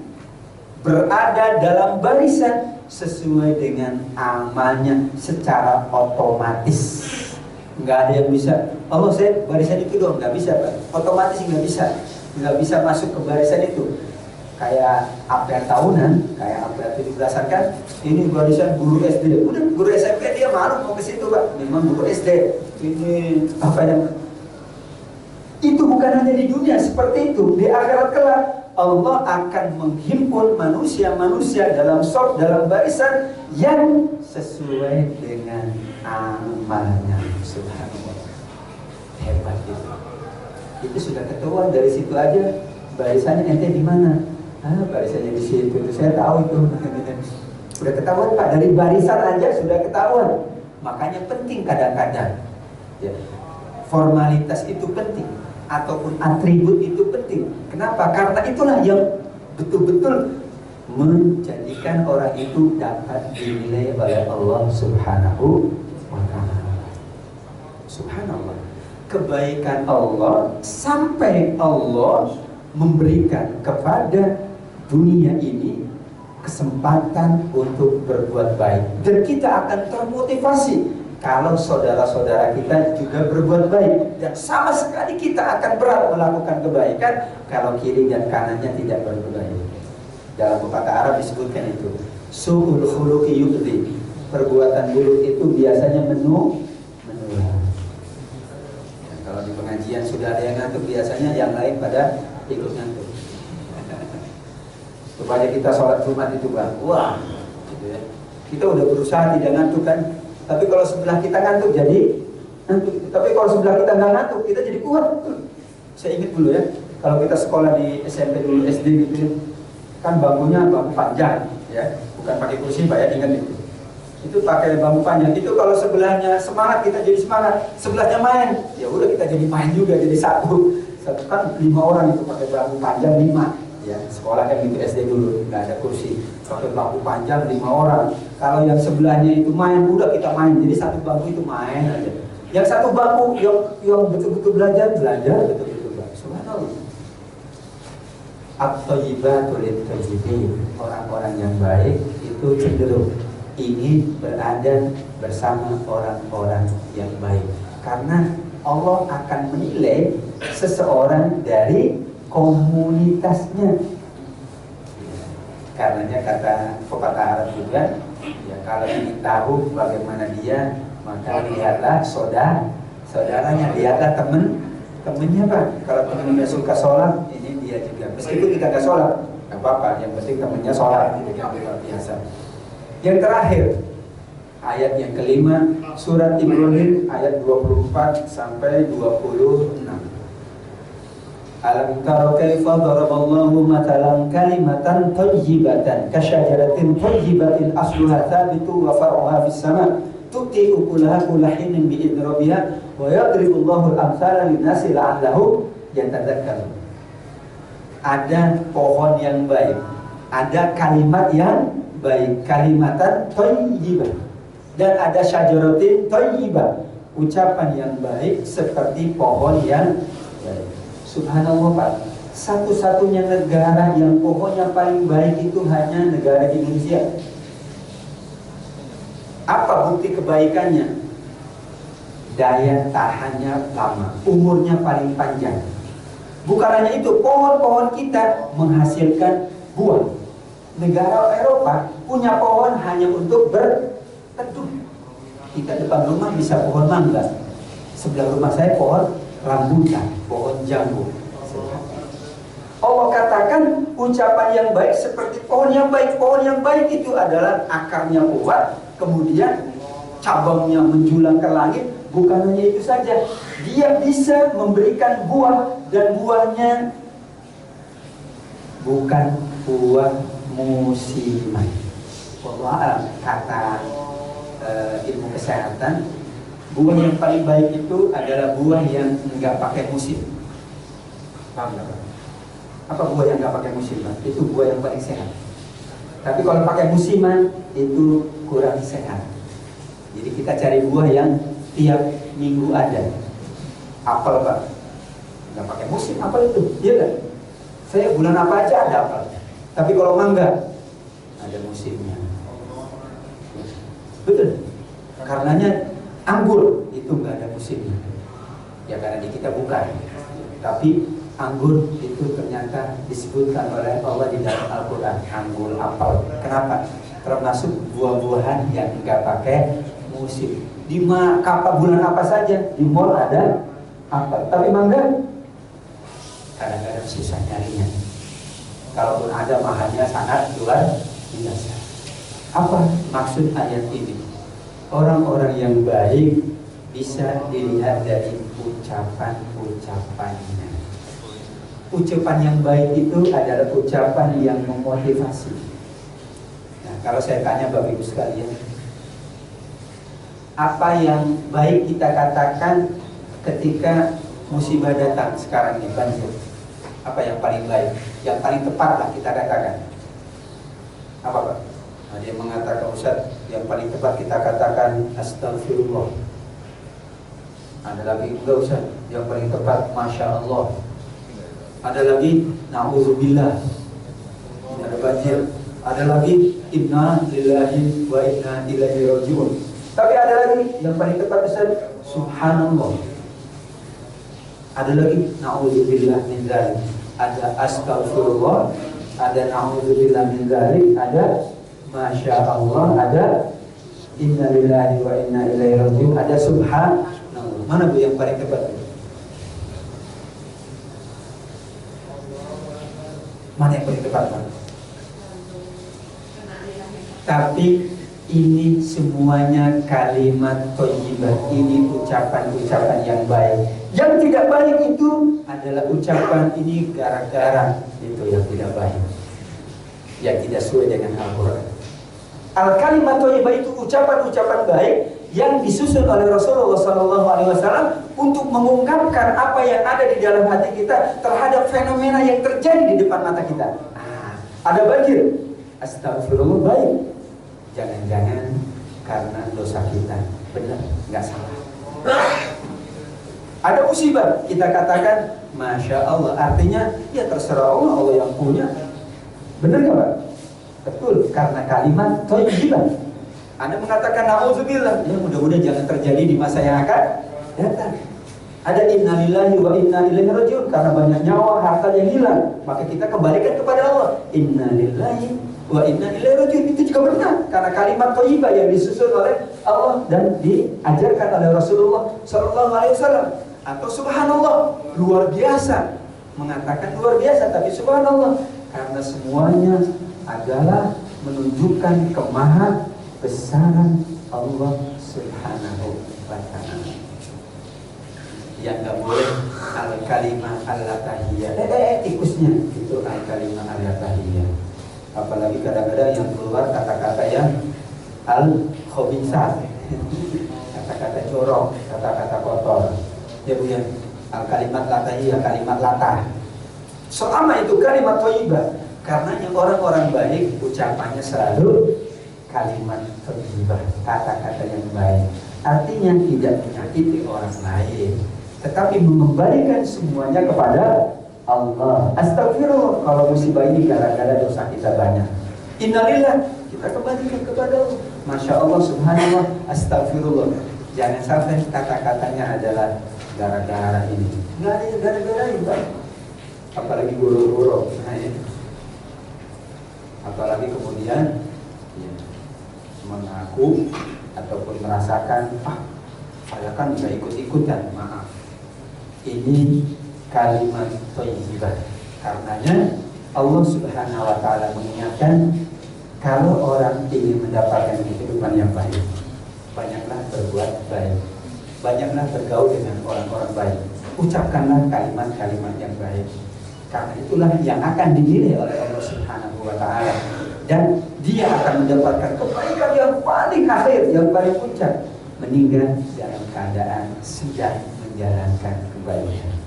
Speaker 2: berada dalam barisan sesuai dengan amalnya secara otomatis. Nggak ada yang bisa, oh saya barisan itu dong, nggak bisa Pak. Otomatis nggak bisa masuk ke barisan itu. Kayak apel tahunan, kayak apel 17-an kan, ini barisan guru SD. Udah guru SMP dia malu mau ke situ Pak. Memang guru SD. Ini apa yang itu bukan hanya di dunia seperti itu. Di akhirat kelak Allah akan menghimpun manusia-manusia dalam saf, dalam barisan yang sesuai dengan amalnya. Subhanallah, hebat itu. Itu sudah ketahuan dari situ aja. Barisannya ente di mana? Barisannya di situ. Saya tahu itu. Sudah ketahuan Pak, dari barisan aja sudah ketahuan. Makanya penting kadang-kadang ya, formalitas itu penting, ataupun atribut itu penting. Kenapa? Karena itulah yang betul-betul menjadikan orang itu dapat dinilai oleh Allah Subhanahu wa ta'ala. Subhanallah, kebaikan Allah sampai Allah memberikan kepada dunia ini kesempatan untuk berbuat baik, dan kita akan termotivasi kalau saudara-saudara kita juga berbuat baik, dan sama sekali kita akan berat melakukan kebaikan kalau kiri dan kanannya tidak berbuat baik. Dalam pepatah Arab disebutkan itu, su'ul khuluqi yu'dhi, perbuatan buruk itu biasanya menular. Kalau di pengajian sudah ada yang ngantuk, biasanya yang lain pada ikut ngantuk. Supaya kita sholat Jumat itu Bang, wah gitu ya. Kita udah berusaha tidak ngantuk kan, tapi kalau sebelah kita ngantuk jadi ngantuk. Tapi kalau sebelah kita nggak ngantuk, kita jadi kuat. Saya ingat dulu ya, kalau kita sekolah di SMP dulu, SD gitu ya, kan bangkunya bangku panjang ya, bukan pakai kursi Pak ya, ingat itu. Itu pakai bangku panjang. Itu kalau sebelahnya semangat, kita jadi semangat. Sebelahnya main, ya udah kita jadi main juga, jadi satu kan 5 orang itu pakai bangku panjang 5. Ya, sekolah kan gitu SD dulu, nggak ada kursi, pakai bangku panjang 5 orang. Kalau yang sebelahnya itu main, udah kita main, jadi satu bangku itu main aja. Yang satu bangku yang betul-betul belajar betul-betul belajar. Subhanallah. At-thayyibatu lit-thayyibin, orang-orang yang baik itu cenderung ingin berada bersama orang-orang yang baik, karena Allah akan menilai seseorang dari komunitasnya. Karenanya kata pepatah Arab juga, ya kalau ingin tahu bagaimana dia, maka lihatlah saudaranya, lihatlah temennya Pak. Kalau temennya suka sholat, ini dia juga. Meskipun kita nggak sholat, nggak apa-apa. Yang penting temennya sholat, itu yang luar biasa. Yang terakhir, ayat yang kelima, surat Ibrahim ayat 24 sampai 26. Alam tara kaifa daraballahu matalan kalimatan thayyibatan kasyajaratin thayyibatin asluha thabitu wa far'uha fis sama' tu'ti ukulaha kullahinin bi'idni rabbiha wa yadribullahu al-amthala lin-nasi la'allahum yatadzakkarun. Ada pohon yang baik, ada kalimat yang baik, kalimatan thayyibah, dan ada syajaratin thayyibah, ucapan yang baik seperti pohon yang baik. Subhanallah Pak, satu-satunya negara yang pohonnya paling baik itu hanya negara Indonesia. Apa bukti kebaikannya? Daya tahannya lama, umurnya paling panjang. Bukan hanya itu, pohon-pohon kita menghasilkan buah. Negara Eropa punya pohon hanya untuk berteduh. Kita depan rumah bisa pohon mangga, sebelah rumah saya pohon rambutan, pohon jambu. Allah katakan ucapan yang baik seperti pohon yang baik. Pohon yang baik itu adalah akarnya kuat, kemudian cabangnya menjulang ke langit. Bukan hanya itu saja, dia bisa memberikan buah, dan buahnya bukan buah musiman. Wallah, kata ilmu kesehatan, buah yang paling baik itu adalah buah yang enggak pakai musim. Paham nggak? Apa buah yang enggak pakai musim? Itu buah yang paling sehat. Tapi kalau pakai musiman itu kurang sehat. Jadi kita cari buah yang tiap minggu ada. Apel, Pak, nggak pakai musim apel itu, iya kan? Saya bulan apa aja ada apel. Tapi kalau mangga ada musimnya. Betul. Karenanya anggur itu nggak ada musimnya. Ya karena di kita bukan. Tapi anggur itu ternyata disebutkan oleh Allah di dalam Al-Quran, anggur apel. Kenapa? Termasuk buah-buahan yang nggak pakai musim. Di kapal bulan apa saja di mall ada apel. Tapi mangga kadang-kadang susah nyarinya. Kalaupun ada, mahalnya sangat luar biasa. Apa maksud ayat ini? Orang-orang yang baik bisa dilihat dari ucapan-ucapannya. Ucapan yang baik itu adalah ucapan yang memotivasi. Nah, kalau saya tanya Bapak Ibu sekalian, apa yang baik kita katakan ketika musibah datang sekarang ini, banjir? Apa yang paling baik? Yang paling tepat lah kita katakan. Apa, Pak? Ada yang mengatakan, Ustaz, yang paling tepat kita katakan astagfirullah. Ada lagi, enggak Ustaz, yang paling tepat Masya Allah. Ada lagi, na'udzubillah, ini ada banjir. Ada lagi, inna lillahi wa inna ilaihi raji'un. Tapi ada lagi yang paling tepat, Ustaz, subhanallah. Ada lagi, na'udzubillah min dzalik. Ada astagfirullah, ada na'udzubillah min dzalik, ada Masya Allah, ada inna lillahi wa inna ilaihi raji'un, ada subhanallah. Mana Bu yang paling tepat? Mana yang paling tepat, Pak? Tapi ini semuanya kalimat thayyibah. Ini ucapan-ucapan yang baik. Yang tidak baik itu adalah ucapan ini gara-gara, itu yang tidak baik, yang tidak sesuai dengan Al-Quran. Al-kalimat thayyibah itu ucapan-ucapan baik yang disusun oleh Rasulullah SAW untuk mengungkapkan apa yang ada di dalam hati kita terhadap fenomena yang terjadi di depan mata kita. Ada banjir, astagfirullah, baik. Jangan-jangan karena dosa kita. Benar, nggak salah. Ada musibah, kita katakan Masya Allah. Artinya, ya terserah Allah, Allah yang punya. Benar nggak, Pak? Betul, karena kalimat thayyibah. Anda mengatakan na'udzubillah, ya mudah-mudahan jangan terjadi di masa yang akan datang. Ada innalillahi wa inna ilaihi raji'un, karena banyak nyawa, harta yang hilang, maka kita kembalikan kepada Allah. Innalillahi wa inna ilaihi raji'un, itu juga benar, karena kalimat thayyibah yang disusun oleh Allah dan diajarkan oleh Rasulullah SAW. Atau subhanallah, luar biasa, mengatakan luar biasa, tapi subhanallah, karena semuanya adalah menunjukkan kemahabesaran Allah Subhanahu wa ta'ala. Yang nggak boleh al-kalimah al-latahiyah, tikusnya itu al-kalimah al-latahiyah. Apalagi kadang-kadang yang keluar kata-kata yang al-khabisat, kata-kata jorok, kata-kata kotor. Ya Bu, ya, al-kalimat latahiyah, kalimat latah. Selama itu kalimat thayyibah, karena yang orang-orang baik ucapannya selalu kalimat thayyibah, kata-kata yang baik. Artinya tidak menyakiti orang lain, tetapi mengembalikan semuanya kepada Allah. Astagfirullah, kalau musibah ini gara-gara dosa kita banyak. Innalillah, kita kembalikan kepada Allah. Masya Allah, subhanallah, astagfirullah. Jangan sampai kata-katanya adalah gara-gara ini. Nggak ada gara-gara ini, Pak. Apalagi guru-guru. Nah, ya. Apalagi kemudian ya, mengaku ataupun merasakan, saya kan nggak ikut-ikutan. Maaf, ini kalimat thayyibah, Karenanya Allah Subhanahu wa taala mengingatkan, kalau orang ingin mendapatkan kehidupan yang baik, banyaklah berbuat baik, banyaklah bergaul dengan orang-orang baik, ucapkanlah kalimat-kalimat yang baik. Karena itulah yang akan dinilai oleh Allah Subhanahu wa taala, dan dia akan mendapatkan kebaikan yang paling akhir, yang paling puncak, meninggal dalam keadaan sedang menjalankan kebaikan.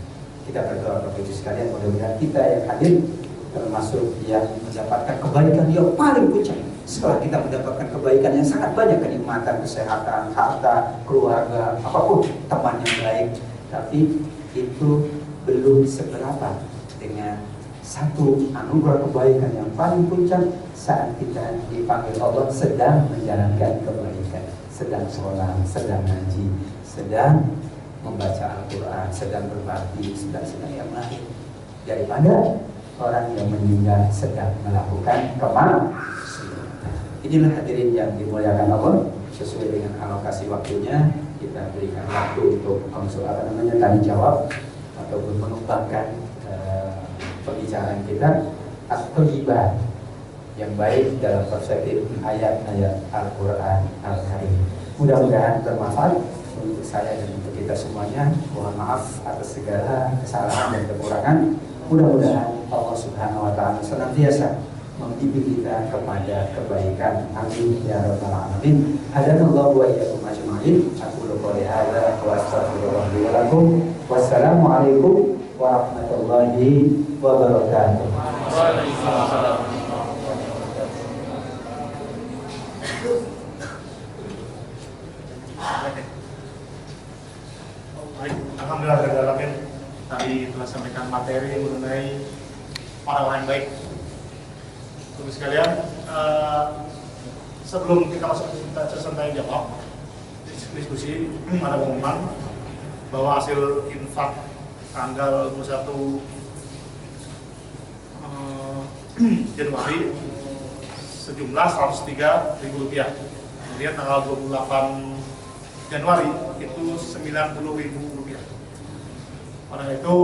Speaker 2: Kita berdoa Bapak Ibu sekalian, mudah-mudahan kita yang hadir termasuk yang mendapatkan kebaikan yang paling puncak. Setelah kita mendapatkan kebaikan yang sangat banyak, kenikmatan, kesehatan, harta, keluarga, apapun, teman yang baik, tapi itu belum seberapa dengan satu anugerah kebaikan yang paling puncak saat kita dipanggil Allah sedang menjalankan kebaikan, sedang sholat, sedang ngaji, sedang membaca Al-Quran, sedang berbakti, sedang yang lain, daripada orang yang meninggal sedang melakukan kemaksiatan. Inilah hadirin yang dimuliakan Allah. Sesuai dengan alokasi waktunya, kita berikan waktu untuk tanya jawab ataupun mengembangkan pembicaraan kita atau ibadah yang baik dalam perspektif ayat-ayat Al-Quran Al-Karim. Mudah-mudahan bermanfaat untuk saya dan untuk kita semuanya. Mohon maaf atas segala kesalahan dan kekurangan. Mudah-mudahan Allah Subhanahu wa taala senantiasa membimbing kita kepada kebaikan. Amin ya rabbal alamin. Hadanallahu wa iyyakum ajma'in. Aqulu qouli hadza wa astaghfirullah li wa lakum. Wassalamu alaikum warahmatullahi wabarakatuh.
Speaker 3: Waalaikumsalam.
Speaker 1: Alhamdulillah tadi telah sampaikan materi mengenai para orang yang baik. Teman sekalian, sebelum kita masuk ke sesi tanya jawab, diskusi ada pengumuman bahwa hasil infak tanggal 21 Januari sejumlah Rp103.000. Kemudian tanggal 28 Januari itu Rp90.000. Karena itu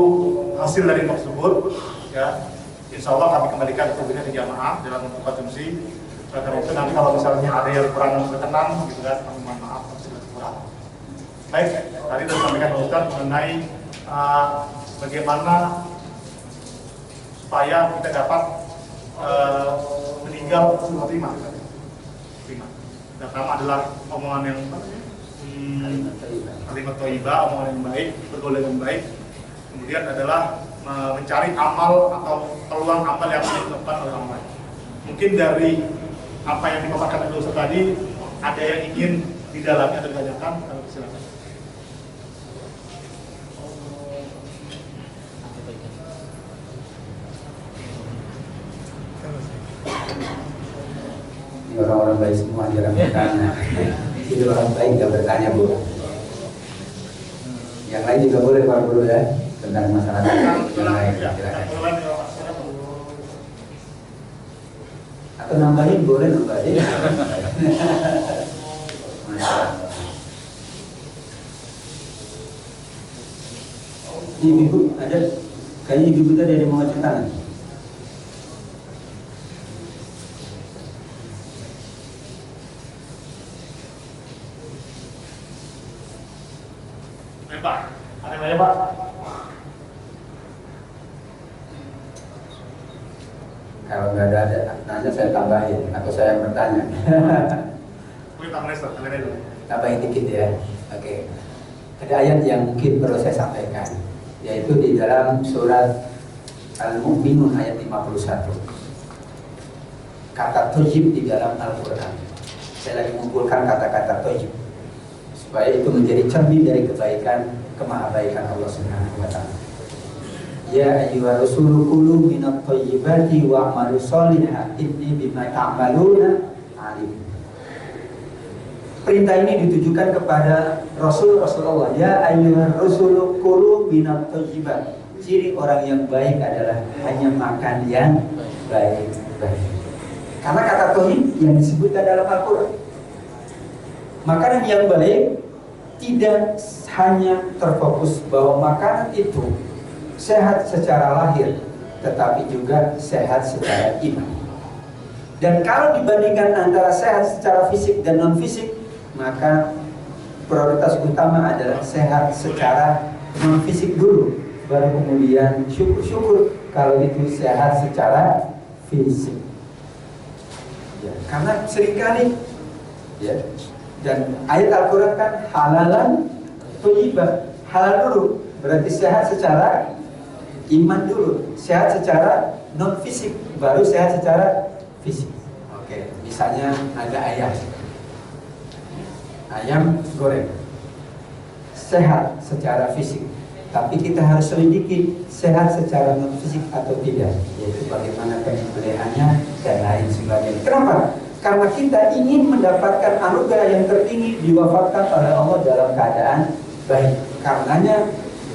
Speaker 1: hasil dari infak tersebut, ya, insya Allah kami kembalikan kerugiannya ke jamaah dalam bentuk konsumsi. Karena itu nanti kalau misalnya ada yang kurang berkenan, gitu kan, kami mohon maaf segala kurang. Baik, tadi sudah sampaikan Ustaz mengenai bagaimana supaya kita dapat meninggal terima. Yang pertama adalah omongan yang kalimat thayyibah, omongan yang baik, bergaul yang baik. Kemudian adalah mencari amal atau peluang amal yang dilakukan oleh orang lain. Mungkin dari apa yang dipaparkan oleh Ustaz tadi, ada yang ingin di dalamnya ditanyakan, kalau silakan.
Speaker 2: Ini orang-orang baik semua jarang bertanya. Ini orang baik gak bertanya, Bu. Yang lain juga boleh Pak Guru ya, tentang masalah yang lain. Atau nambahin boleh, nambahin. Ibu ada, kayaknya ibu tadi ada mau ngecek tangan.
Speaker 1: Pak, ada yang Pak?
Speaker 2: Kalau nggak ada nanya saya tambahin atau saya yang bertanya. Tambahin dikit ya. Oke. Ada ayat yang mungkin perlu saya sampaikan, yaitu di dalam surat Al-Mu'minun ayat 51. Kata thayyib di dalam Al-Quran. Saya lagi mengumpulkan kata-kata thayyib supaya itu menjadi cermin dari kebaikan, kemahabaikan Allah Subhanahu wa taala. Ya ayyuhar rasulu kulu minat thayyibati wa'malu sholihan inni bima ta'maluna alim. Perintah ini ditujukan kepada Rasulullah. Ya ayyuhar rasulu kulu minat thayyibat. Ciri orang yang baik adalah hanya makan yang baik-baik. Karena kata thayyib yang disebutkan dalam Al-Quran, makanan yang baik tidak hanya terfokus bahwa makanan itu sehat secara lahir, tetapi juga sehat secara iman. Dan kalau dibandingkan antara sehat secara fisik dan non fisik, maka prioritas utama adalah sehat secara non fisik dulu, baru kemudian syukur-syukur kalau itu sehat secara fisik. Ya, karena seringkali ya, dan ayat Al-Quran kan halalan thayyibah, halal dulu, berarti sehat secara iman dulu, sehat secara non fisik, baru sehat secara fisik. Oke, misalnya ada ayam goreng, sehat secara fisik, tapi kita harus selidiki sehat secara non fisik atau tidak, yaitu bagaimana penyembelihannya dan lain sebagainya. Kenapa? Karena kita ingin mendapatkan anugerah yang tertinggi, diwafatkan oleh Allah dalam keadaan baik. Karenanya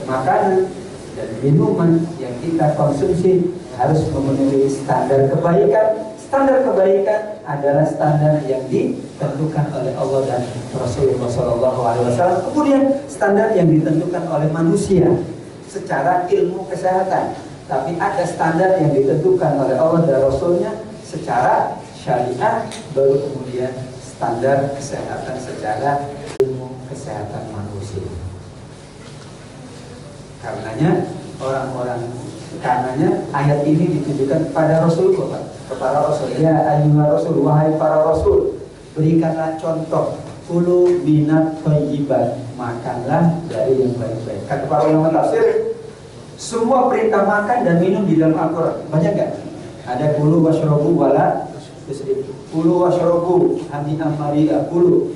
Speaker 2: makanan dan minuman yang kita konsumsi harus memenuhi standar kebaikan. Standar kebaikan adalah standar yang ditentukan oleh Allah dan Rasulullah SAW. Kemudian standar yang ditentukan oleh manusia secara ilmu kesehatan. Tapi ada standar yang ditentukan oleh Allah dan Rasulnya secara syariah, baru kemudian standar kesehatan secara ilmu kesehatan manusia. Karenanya ayat ini ditujukan kepada Rasulullah, kepada Rasul. Ya ayyuhar Rasul, wahai para Rasul, berikanlah contoh, kulu minat thayyibat, makanlah dari yang baik-baik. Kata para ulama tafsir, semua perintah makan dan minum di dalam Al-Quran banyak nggak? Ada kulu washrobu wala tusrifu, kulu washrobu hami'am mari'a, kulu.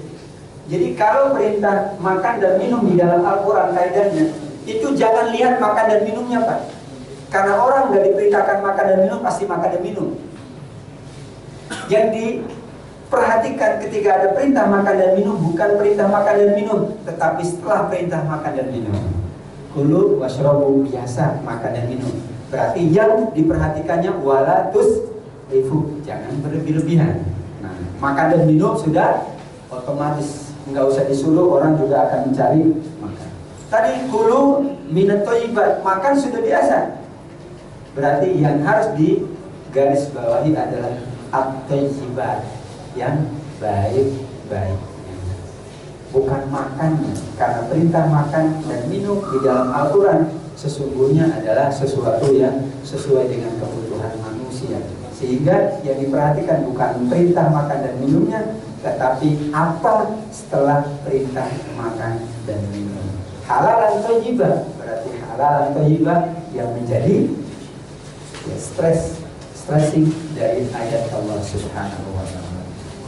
Speaker 2: Jadi kalau perintah makan dan minum di dalam Al-Quran kaidahnya itu jangan lihat makan dan minumnya, Pak. Karena orang nggak diperintahkan makan dan minum pasti makan dan minum. Yang diperhatikan ketika ada perintah makan dan minum bukan perintah makan dan minum, tetapi setelah perintah makan dan minum. Kulu washrobu, biasa makan dan minum. Berarti yang diperhatikannya wala tusrifu, jangan berlebih-lebihan. Nah, makan dan minum sudah otomatis, nggak usah disuruh, orang juga akan mencari makan. Tadi kulu minat thayyibat, makan sudah biasa. Berarti yang harus digaris bawahi adalah at-thayyibat, yang baik-baik. Bukan makannya, karena perintah makan dan minum di dalam Al-Quran sesungguhnya adalah sesuatu yang sesuai dengan kebutuhan manusia. Sehingga yang diperhatikan bukan perintah makan dan minumnya, tetapi apa setelah perintah makan dan minum. Halalan thayyibah, berarti halalan thayyibah yang menjadi stressing dari ayat Allah Subhanahu wa Ta'ala.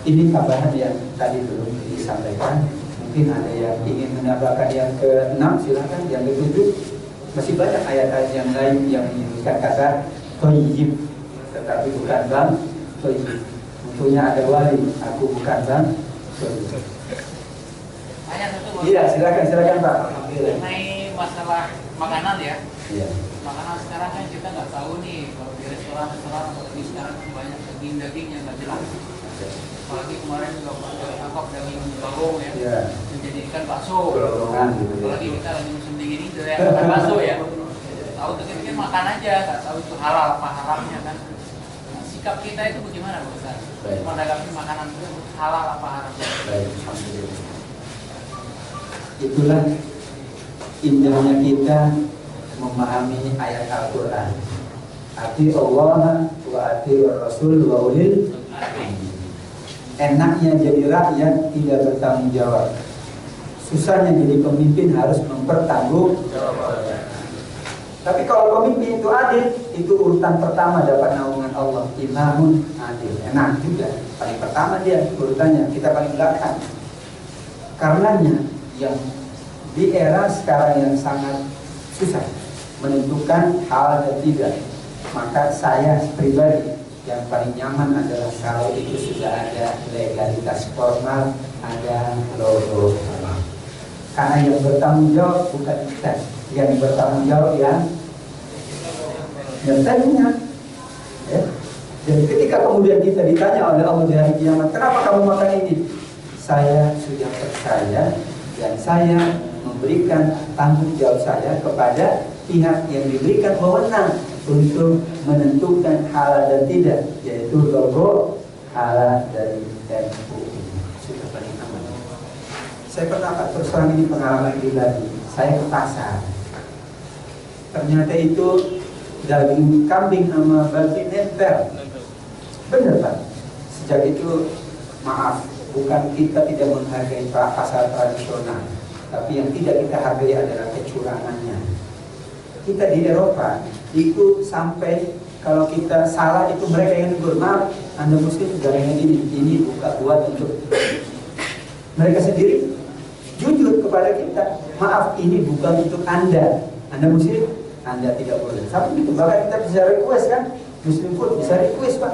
Speaker 2: Ini tambahan yang tadi belum disampaikan. Mungkin ada yang ingin menambahkan yang ke-6, silakan. Yang ke-7, masih banyak ayat-ayat yang lain yang menyebutkan kata thayyib, tetapi bukan bang thayyib. Untungnya ada wali, aku bukan bang thayyib. Iya, silakan Pak.
Speaker 3: Mengenai masalah makanan ya.
Speaker 2: Iya.
Speaker 3: Makanan sekarang kan kita nggak tahu nih, kalau di restoran atau di sekarang banyak daging yang nggak jelas. Apalagi kemarin juga tangkap daging bagong ya,
Speaker 2: Iya.
Speaker 3: menjadikan bakso.
Speaker 2: Gitu,
Speaker 3: Apalagi kita lagi musim dingin ini udah makan bakso ya. Tahu pikir makan aja, nggak tahu itu halal apa haramnya kan. Nah, sikap kita itu bagaimana Pak Ustaz? Menanggapi makanan itu halal apa haram?
Speaker 2: Baik, alhamdulillah. Itulah indahnya kita memahami ayat Al-Quran. Ati Allah wa ati Rasul wa ulil. Enaknya jadi rakyat tidak bertanggung jawab. Susahnya jadi pemimpin harus mempertanggungjawabkan. Tapi kalau pemimpin itu adil, itu urutan pertama dapat naungan Allah. Imamun adil, enak juga. Paling pertama dia urutannya, kita paling belakang. Karenanya yang di era sekarang yang sangat susah menentukan hal dan tidak, maka saya pribadi yang paling nyaman adalah kalau itu sudah ada legalitas formal, ada logo. Karena yang bertanggung jawab bukan kita, yang bertanggung jawab yang tadinya. Ya. Jadi ketika kemudian kita ditanya oleh Allah di hari kiamat, kenapa kamu makan ini? Saya sudah percaya dan saya memberikan tanggung jawab saya kepada pihak yang diberikan wewenang untuk menentukan halal dan tidak, yaitu logo halal dari MUI. Sudah paling aman. Saya pernah, Pak, terus terang ini pengalaman pribadi. Saya ke pasar, ternyata itu daging kambing sama babi nempel. Bener, Pak. Sejak itu, maaf, bukan kita tidak menghargai pasar tradisional, tapi yang tidak kita hargai adalah kecurangannya. Kita di Eropa itu sampai kalau kita salah itu mereka yang negur, maaf, Anda muslim gorengan ini buka buat untuk mereka sendiri jujur kepada kita, maaf, ini bukan untuk Anda muslim, Anda tidak boleh. Tapi itu bahkan kita bisa request kan, Muslim Food bisa request, Pak.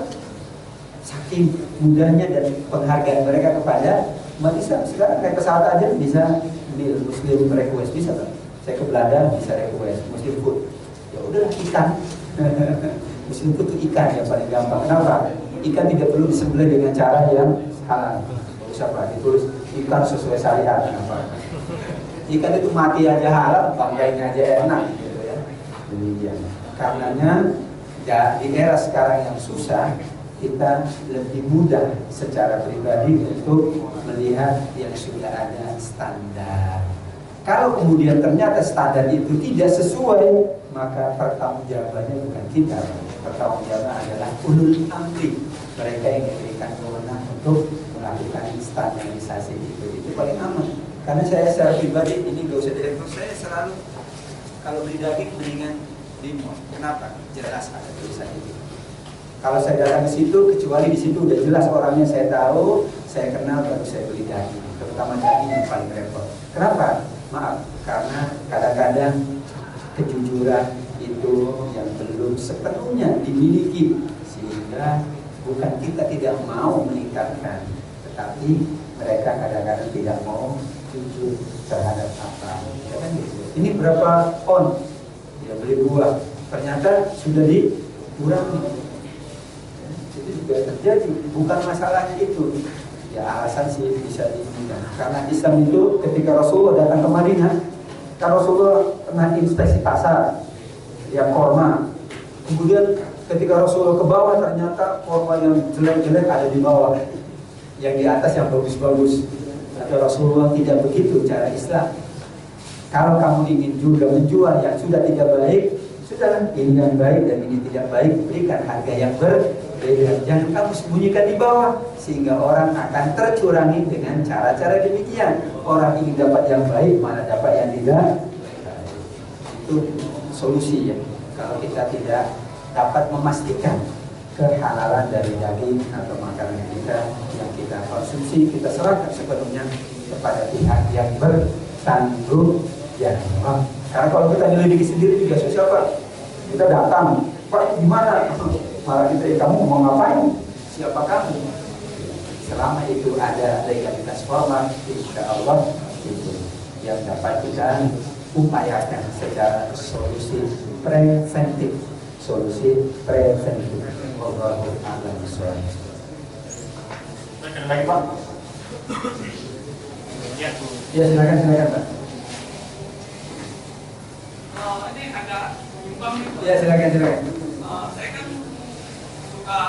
Speaker 2: Saking mudahnya dan penghargaan mereka kepada umat Islam. Sekarang kayak pesawat aja bisa Muslim request, bisa, Pak. Saya ke Belanda bisa request Muslim Food. Ya udahlah, ikan. Muslim Food itu ikan yang paling gampang. Kenapa? Ikan tidak perlu disembelih dengan cara yang halal. Siapa ditulis ikan sesuai syariat, kenapa? Ikan itu mati aja halal, banggain aja enak gitu ya. Demikian. Karenanya ya, di era sekarang yang susah, kita lebih mudah secara pribadi untuk melihat yang sudah ada standar. Kalau kemudian ternyata standar itu tidak sesuai, maka pertanggungjawabannya bukan kita. Pertanggungjawaban adalah ulul amri, mereka yang diberikan wewenang untuk melakukan standarisasi itu paling aman. Karena saya secara pribadi, ini gak usah direktur, saya selalu kalau beli daging mendingan di mall. Kenapa? Jelas ada tulisan itu. Kalau saya datang ke situ, kecuali di situ udah jelas orangnya saya tahu, saya kenal, baru saya beli daging. Terutama daging yang paling repot. Kenapa? Maaf, karena kadang-kadang kejujuran itu yang belum sepenuhnya dimiliki, sehingga bukan kita tidak mau meningkatkan, tetapi mereka kadang-kadang tidak mau jujur terhadap apa. Ya kan gitu. Ini berapa on? Ya beli buah, ternyata sudah dikurangi. Ya, itu juga terjadi. Bukan masalahnya itu. Ya alasan sih bisa dibilang. Karena Islam itu ketika Rasulullah datang ke Madinah, kan Rasulullah pernah inspeksi pasar yang korma. Kemudian ketika Rasulullah ke bawah, ternyata korma yang jelek-jelek ada di bawah, yang di atas yang bagus-bagus. Tapi Rasulullah tidak begitu cara Islam. Kalau kamu ingin juga menjual yang sudah tidak baik, sudah, ini yang baik dan ini tidak baik, berikan harga yang berbeda. Jangan kamu sembunyikan di bawah, sehingga orang akan tercurangi dengan cara-cara demikian. Orang ingin dapat yang baik, malah dapat yang tidak. Itu solusi ya. Kalau kita tidak dapat memastikan kehalalan dari daging atau makanan kita yang kita konsumsi, kita serahkan sepenuhnya kepada pihak yang bertanggung jawab. Karena kalau kita nyelidiki sendiri juga susah, Pak. Kita datang, Pak, gimana? Malah kita, kamu mau ngapain? Siapa kamu? Selama itu ada legalitas formal, insya Allah itu yang dapat kita upayakan secara solusi preventif. Solusi preventif. Wallahu a'lam bishawab.
Speaker 1: Ada lagi, Pak?
Speaker 2: Ya, silakan Pak.
Speaker 4: Ini agak menyumbang nih, Pak.
Speaker 2: Ya, silakan.
Speaker 4: Saya kan suka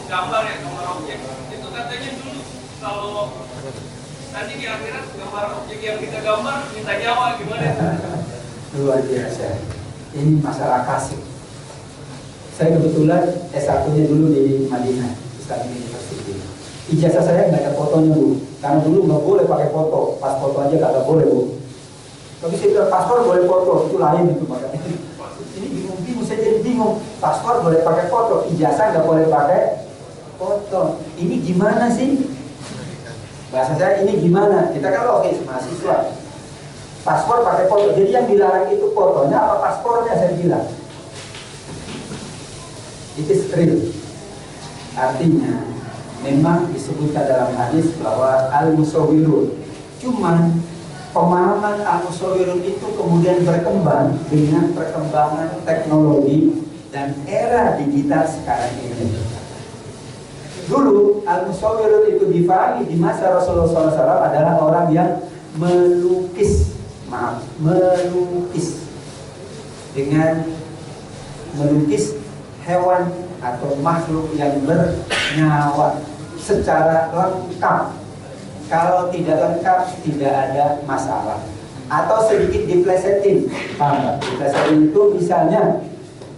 Speaker 4: gambar ya, gambar objek. Itu katanya dulu kalau nanti kira-kira gambar objek yang kita gambar minta nyawa gimana?
Speaker 2: Luar biasa. Ini masalah kasih. Saya kebetulan S1-nya dulu di Madinah, Islamic University. Ijazah saya nggak ada fotonya, Bu. Karena dulu nggak boleh pakai foto, pas foto aja nggak boleh, Bu. Tapi saya bilang paspor boleh foto, itu lain itu makanya. Ini bingung, saya jadi bingung. Paspor boleh pakai foto, ijazah nggak boleh pakai foto. Ini gimana sih? Bahasa saya ini gimana? Kita kan logis, mahasiswa. Paspor pakai foto, jadi yang dilarang itu fotonya apa paspornya, saya bilang. Itu real. Artinya memang disebutkan dalam hadis bahwa al-musawwirun. Cuman pemahaman al-musawwirun itu kemudian berkembang dengan perkembangan teknologi dan era digital sekarang ini. Dulu al-musawwirun itu difahami di masa Rasulullah SAW adalah orang yang melukis dengan melukis hewan atau makhluk yang bernyawa secara lengkap. Kalau tidak lengkap tidak ada masalah. Atau sedikit diplesetin, paham nggak? Diplesetin itu misalnya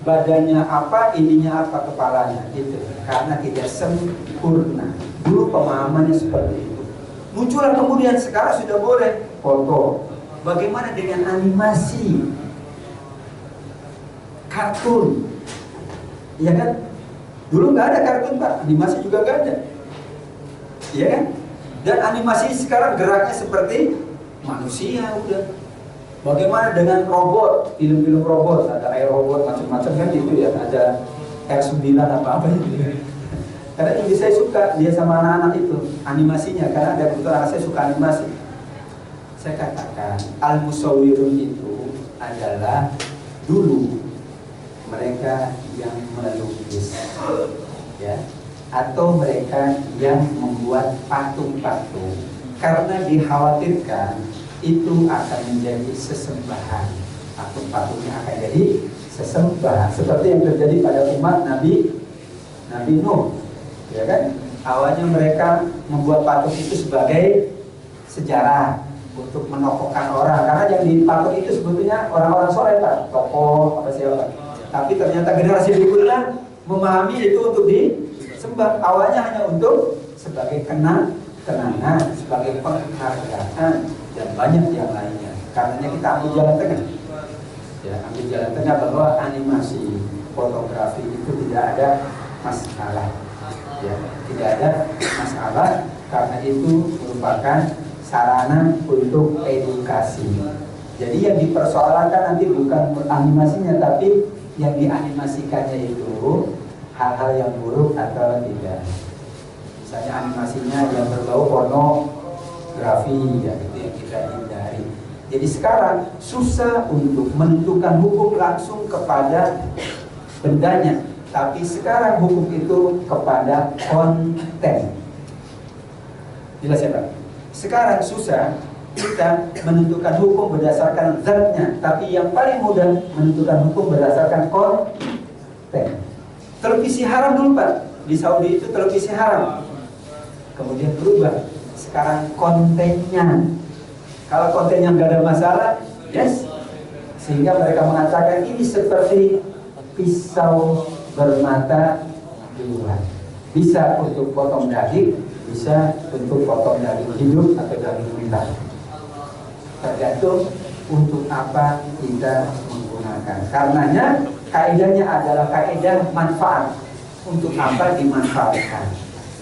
Speaker 2: badannya apa, ininya apa, kepalanya itu, karena tidak sempurna. Dulu pemahamannya seperti itu. Muncullah kemudian sekarang sudah boleh foto. Bagaimana dengan animasi, kartun, ya kan? Dulu nggak ada kartun Pak, animasi juga nggak ada, ya kan? Dan animasi sekarang geraknya seperti manusia udah. Bagaimana dengan robot, film-film robot, ada air robot macam-macam kan gitu ya, ada R9 apa-apa gitu. Karena ini saya suka dia sama anak-anak itu animasinya, karena ada kebetulan anak saya suka animasi. Saya katakan al-musawwirun itu adalah dulu mereka yang melukis, ya, atau mereka yang membuat patung-patung, karena dikhawatirkan itu akan menjadi sesembahan. Patung-patungnya akan jadi sesembahan, seperti yang terjadi pada umat Nabi Nuh, ya kan? Awalnya mereka membuat patung itu sebagai sejarah untuk menokohkan orang, karena yang dipatung itu sebetulnya orang-orang soleh, Pak, tokoh apa siapa. Tapi ternyata generasi berikutnya memahami itu untuk disembah. Awalnya hanya untuk sebagai kenangan, sebagai penghargaan, dan banyak yang lainnya. Karenanya kita ambil jalan tengah, ya, ambil jalan tengah bahwa animasi, fotografi itu tidak ada masalah, ya, tidak ada masalah, karena itu merupakan sarana untuk edukasi. Jadi yang dipersoalkan nanti bukan animasinya, tapi yang dianimasikannya itu hal-hal yang buruk atau tidak. Misalnya animasinya yang berbau pornografi, ya, itu yang kita hindari. Jadi sekarang susah untuk menentukan hukum langsung kepada bendanya, tapi sekarang hukum itu kepada konten. Jelas ya Pak? Sekarang susah kita menentukan hukum berdasarkan zatnya, tapi yang paling mudah menentukan hukum berdasarkan konten. Televisi haram dulu Pak, di Saudi itu televisi haram, kemudian berubah, sekarang kontennya. Kalau kontennya nggak ada masalah, yes, sehingga mereka mengatakan ini seperti pisau bermata dua, bisa untuk potong daging, bisa untuk potong daging hidup atau daging mentah. Tergantung untuk apa kita menggunakan. Karenanya kaidahnya adalah kaidah manfaat. Untuk apa dimanfaatkan?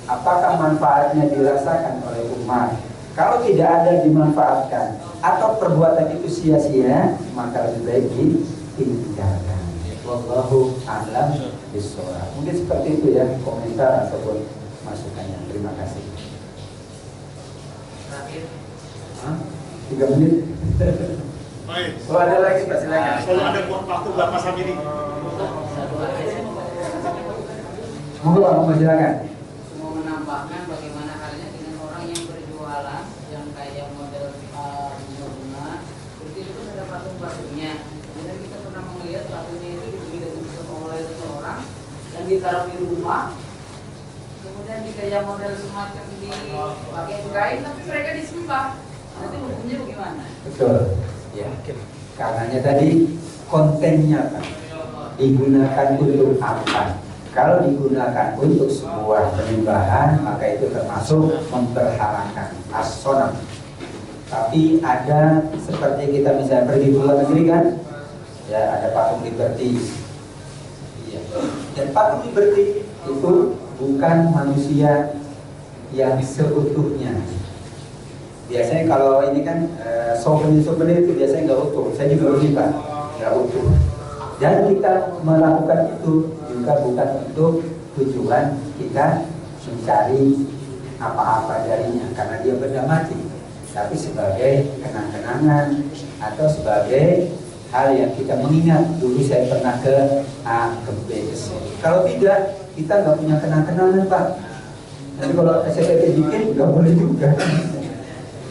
Speaker 2: Apakah manfaatnya dirasakan oleh umat? Kalau tidak ada dimanfaatkan atau perbuatan itu sia-sia, maka lebih baik ditinggalkan. Wallahu a'lam bishawab. Mungkin seperti itu ya komentar ataupun masukannya. Terima kasih.
Speaker 3: Terakhir.
Speaker 2: 3 menit.
Speaker 1: Baik.
Speaker 2: Oh, ada lagi Pak, silakan.
Speaker 1: Kalau ada waktu Bapak Samiri.
Speaker 2: Monggo Pak, mau silakan.
Speaker 3: Mau menambahkan bagaimana halnya dengan orang yang berjualan yang kayak model bunga, seperti itu ada patung-patungnya. Kemudian kita pernah melihat patungnya itu dibeli oleh seseorang dan ditaruh di rumah. Kemudian kayak model semacam di pakai kain, tapi mereka disembah. Nanti hukumnya bagaimana?
Speaker 2: Betul. Ya. Karenanya tadi kontennya Pak, digunakan untuk apa? Kalau digunakan untuk sebuah penyembahan, maka itu termasuk memperharamkan as-sonam. Tapi ada seperti kita misalnya pergi ke luar negeri kan, ya ada patung Liberty. Iya. Dan patung Liberty itu bukan manusia yang seutuhnya. Biasanya kalau ini kan souvenir itu biasanya nggak utuh. Saya juga beli Pak, nggak utuh. Dan kita melakukan itu juga bukan untuk tujuan kita mencari apa-apa darinya, karena dia benda mati, tapi sebagai kenang-kenangan atau sebagai hal yang kita mengingat dulu saya pernah ke A ke B ke C. Kalau tidak, kita nggak punya kenang-kenangan Pak. Tapi kalau SPP bikin nggak boleh juga.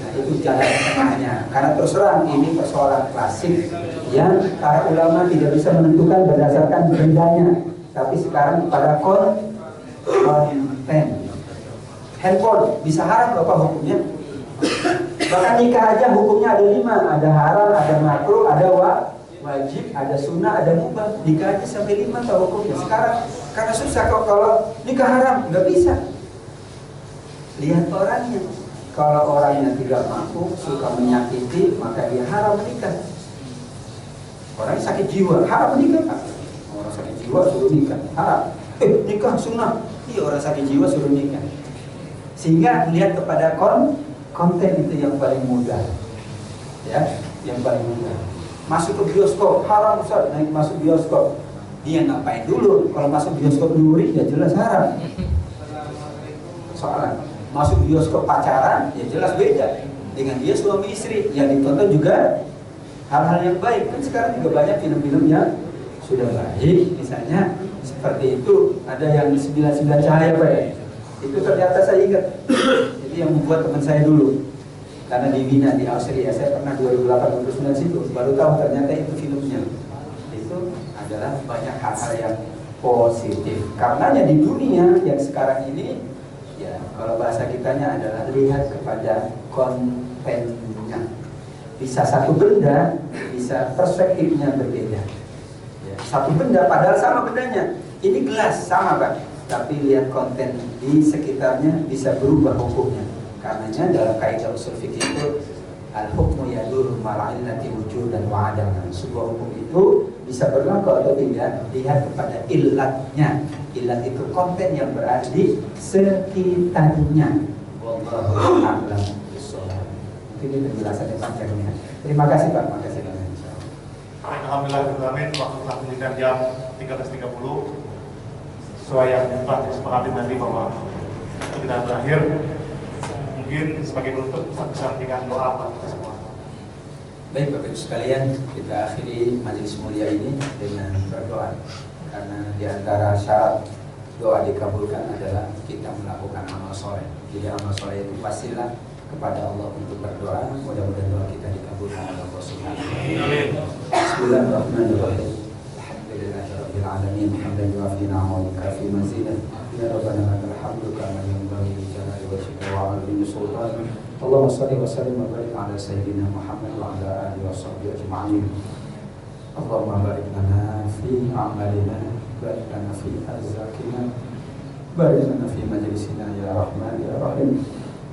Speaker 2: Nah itu jalan tengahnya. Karena terus terang ini persoalan klasik yang para ulama tidak bisa menentukan berdasarkan bedanya, tapi sekarang pada konten. Handphone bisa haram apa hukumnya? Bahkan nikah aja hukumnya ada 5, ada haram, ada makruh, ada wajib, ada sunnah, ada mubah. Nikah aja sampai 5 tahu hukumnya. Sekarang karena susah kalau nikah haram nggak bisa. Lihat orangnya. Kalau orangnya tidak mampu, suka menyakiti, maka dia haram menikah. Orang sakit jiwa haram menikah. Orang sakit jiwa suruh nikah haram. Nikah sunnah. Iya, orang sakit jiwa suruh nikah. Sehingga melihat kepada konten itu yang paling mudah, ya, yang paling mudah. Masuk ke bioskop haram, Ustaz, naik masuk bioskop. Dia ngapain dulu? Kalau masuk bioskop nyuri ya jelas haram. Soalnya masuk bioskop pacaran ya jelas beda. Dengan dia suami istri yang ditonton juga hal-hal yang baik. Kan sekarang juga banyak film-film yang sudah baik, misalnya seperti itu. Ada yang 99 cahaya Pak ya? Itu ternyata saya ingat. Itu yang membuat teman saya dulu. Karena di Wina di Austria, saya pernah 2008-2009 situ, baru tahu ternyata itu filmnya. Itu adalah banyak hal-hal yang positif. Karenanya di dunia yang sekarang ini, ya kalau bahasa kitanya adalah lihat kepada kontennya. Bisa satu benda, bisa perspektifnya berbeda. Ya, satu benda padahal sama bendanya. Ini gelas sama Pak, tapi lihat konten di sekitarnya bisa berubah hukumnya. Karenanya dalam kaidah usul fikih itu al-hukmu yaduru ma'al-illati wujudan wa adaman. Sebuah hukum itu bisa berlaku atau tidak lihat kepada illatnya. Illat itu konten yang berada di sekitarnya. Wallahu a'lam bishawab. Ini penjelasannya panjangnya. Terima kasih Pak, makasih banyak.
Speaker 1: Alhamdulillah, waktu telah menunjukkan jam 13.30. Sesuai yang telah disepakati tadi bahwa itu tidak berakhir. Mungkin sebagai penutup bisa memberikan doa buat kita semua.
Speaker 2: Baik Bapak Ibu sekalian, kita akhiri majelis mulia ini dengan berdoa. Karena di antara syarat doa dikabulkan adalah kita melakukan amal soleh. Jadi amal soleh itu pastilah kepada Allah untuk berdoa. Mudah-mudahan doa kita dikabulkan oleh Allah Subhanahu wa taala. Bismillahirrahmanirrahim. Alhamdulillahirabbil alamin, hamdan yu'affi ni'amahu wa yukafi mazidah. Ya Rabbana lakal hamdu kama yanbaghi li jalali wajhika wa 'azimi sultanik. Allahumma shalli wa sallim wa barik ala sayyidina Muhammad wa ala alihi wa sahbihi ajma'in. Allahumma barik lana fi a'malina, barik lana fi arzaqina, barik lana fi majlisina ya Rahman ya Rahim.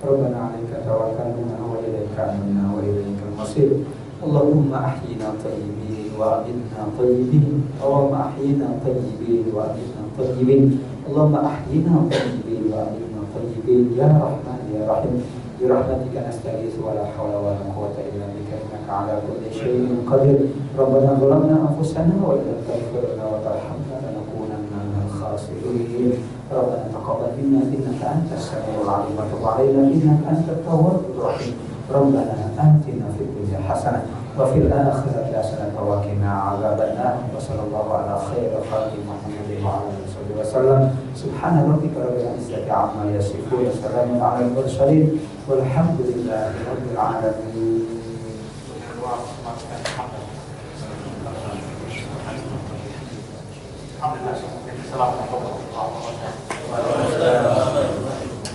Speaker 2: Rabbana 'alaika tawakkalna wa ilaika anabna wa ilaikal masir. Allahumma ahyina tayyibin wa amitna tayyibin. Allahumma ahyina tayyibin wa amitna tayyibin. Allahumma ahyina tayyibin wa amitna tayyibin ya Rahman ya Rahim. Bi rahmatika nastaghits wa la hawla wa la quwwata illa bika innaka 'ala kulli syai'in qadir. Rabbana zalamna anfusana wa illam taghfir lana wa tarhamna lanakunanna minal khasirin. Rabbana taqabbal minna innaka antas samiul 'alim wa tub 'alaina innaka antat tawwabur rahim. Rabbana atina fid dunya hasanah wa fil akhirati hasanah wa qina 'adzabannar. Wa sallallahu ala khairi khalqi Muhammadin wa ala alihi wasallam. Subhana rabbika rabbil izzati 'amma yasifun wa salamun 'alal mursalin walhamdulillahi rabbil alamin.
Speaker 1: Alhamdulillah, assalamualaikum warahmatullahi wabarakatuh.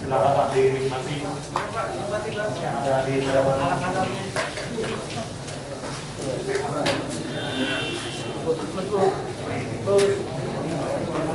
Speaker 1: Silakan dinikmati yang ada di hadapan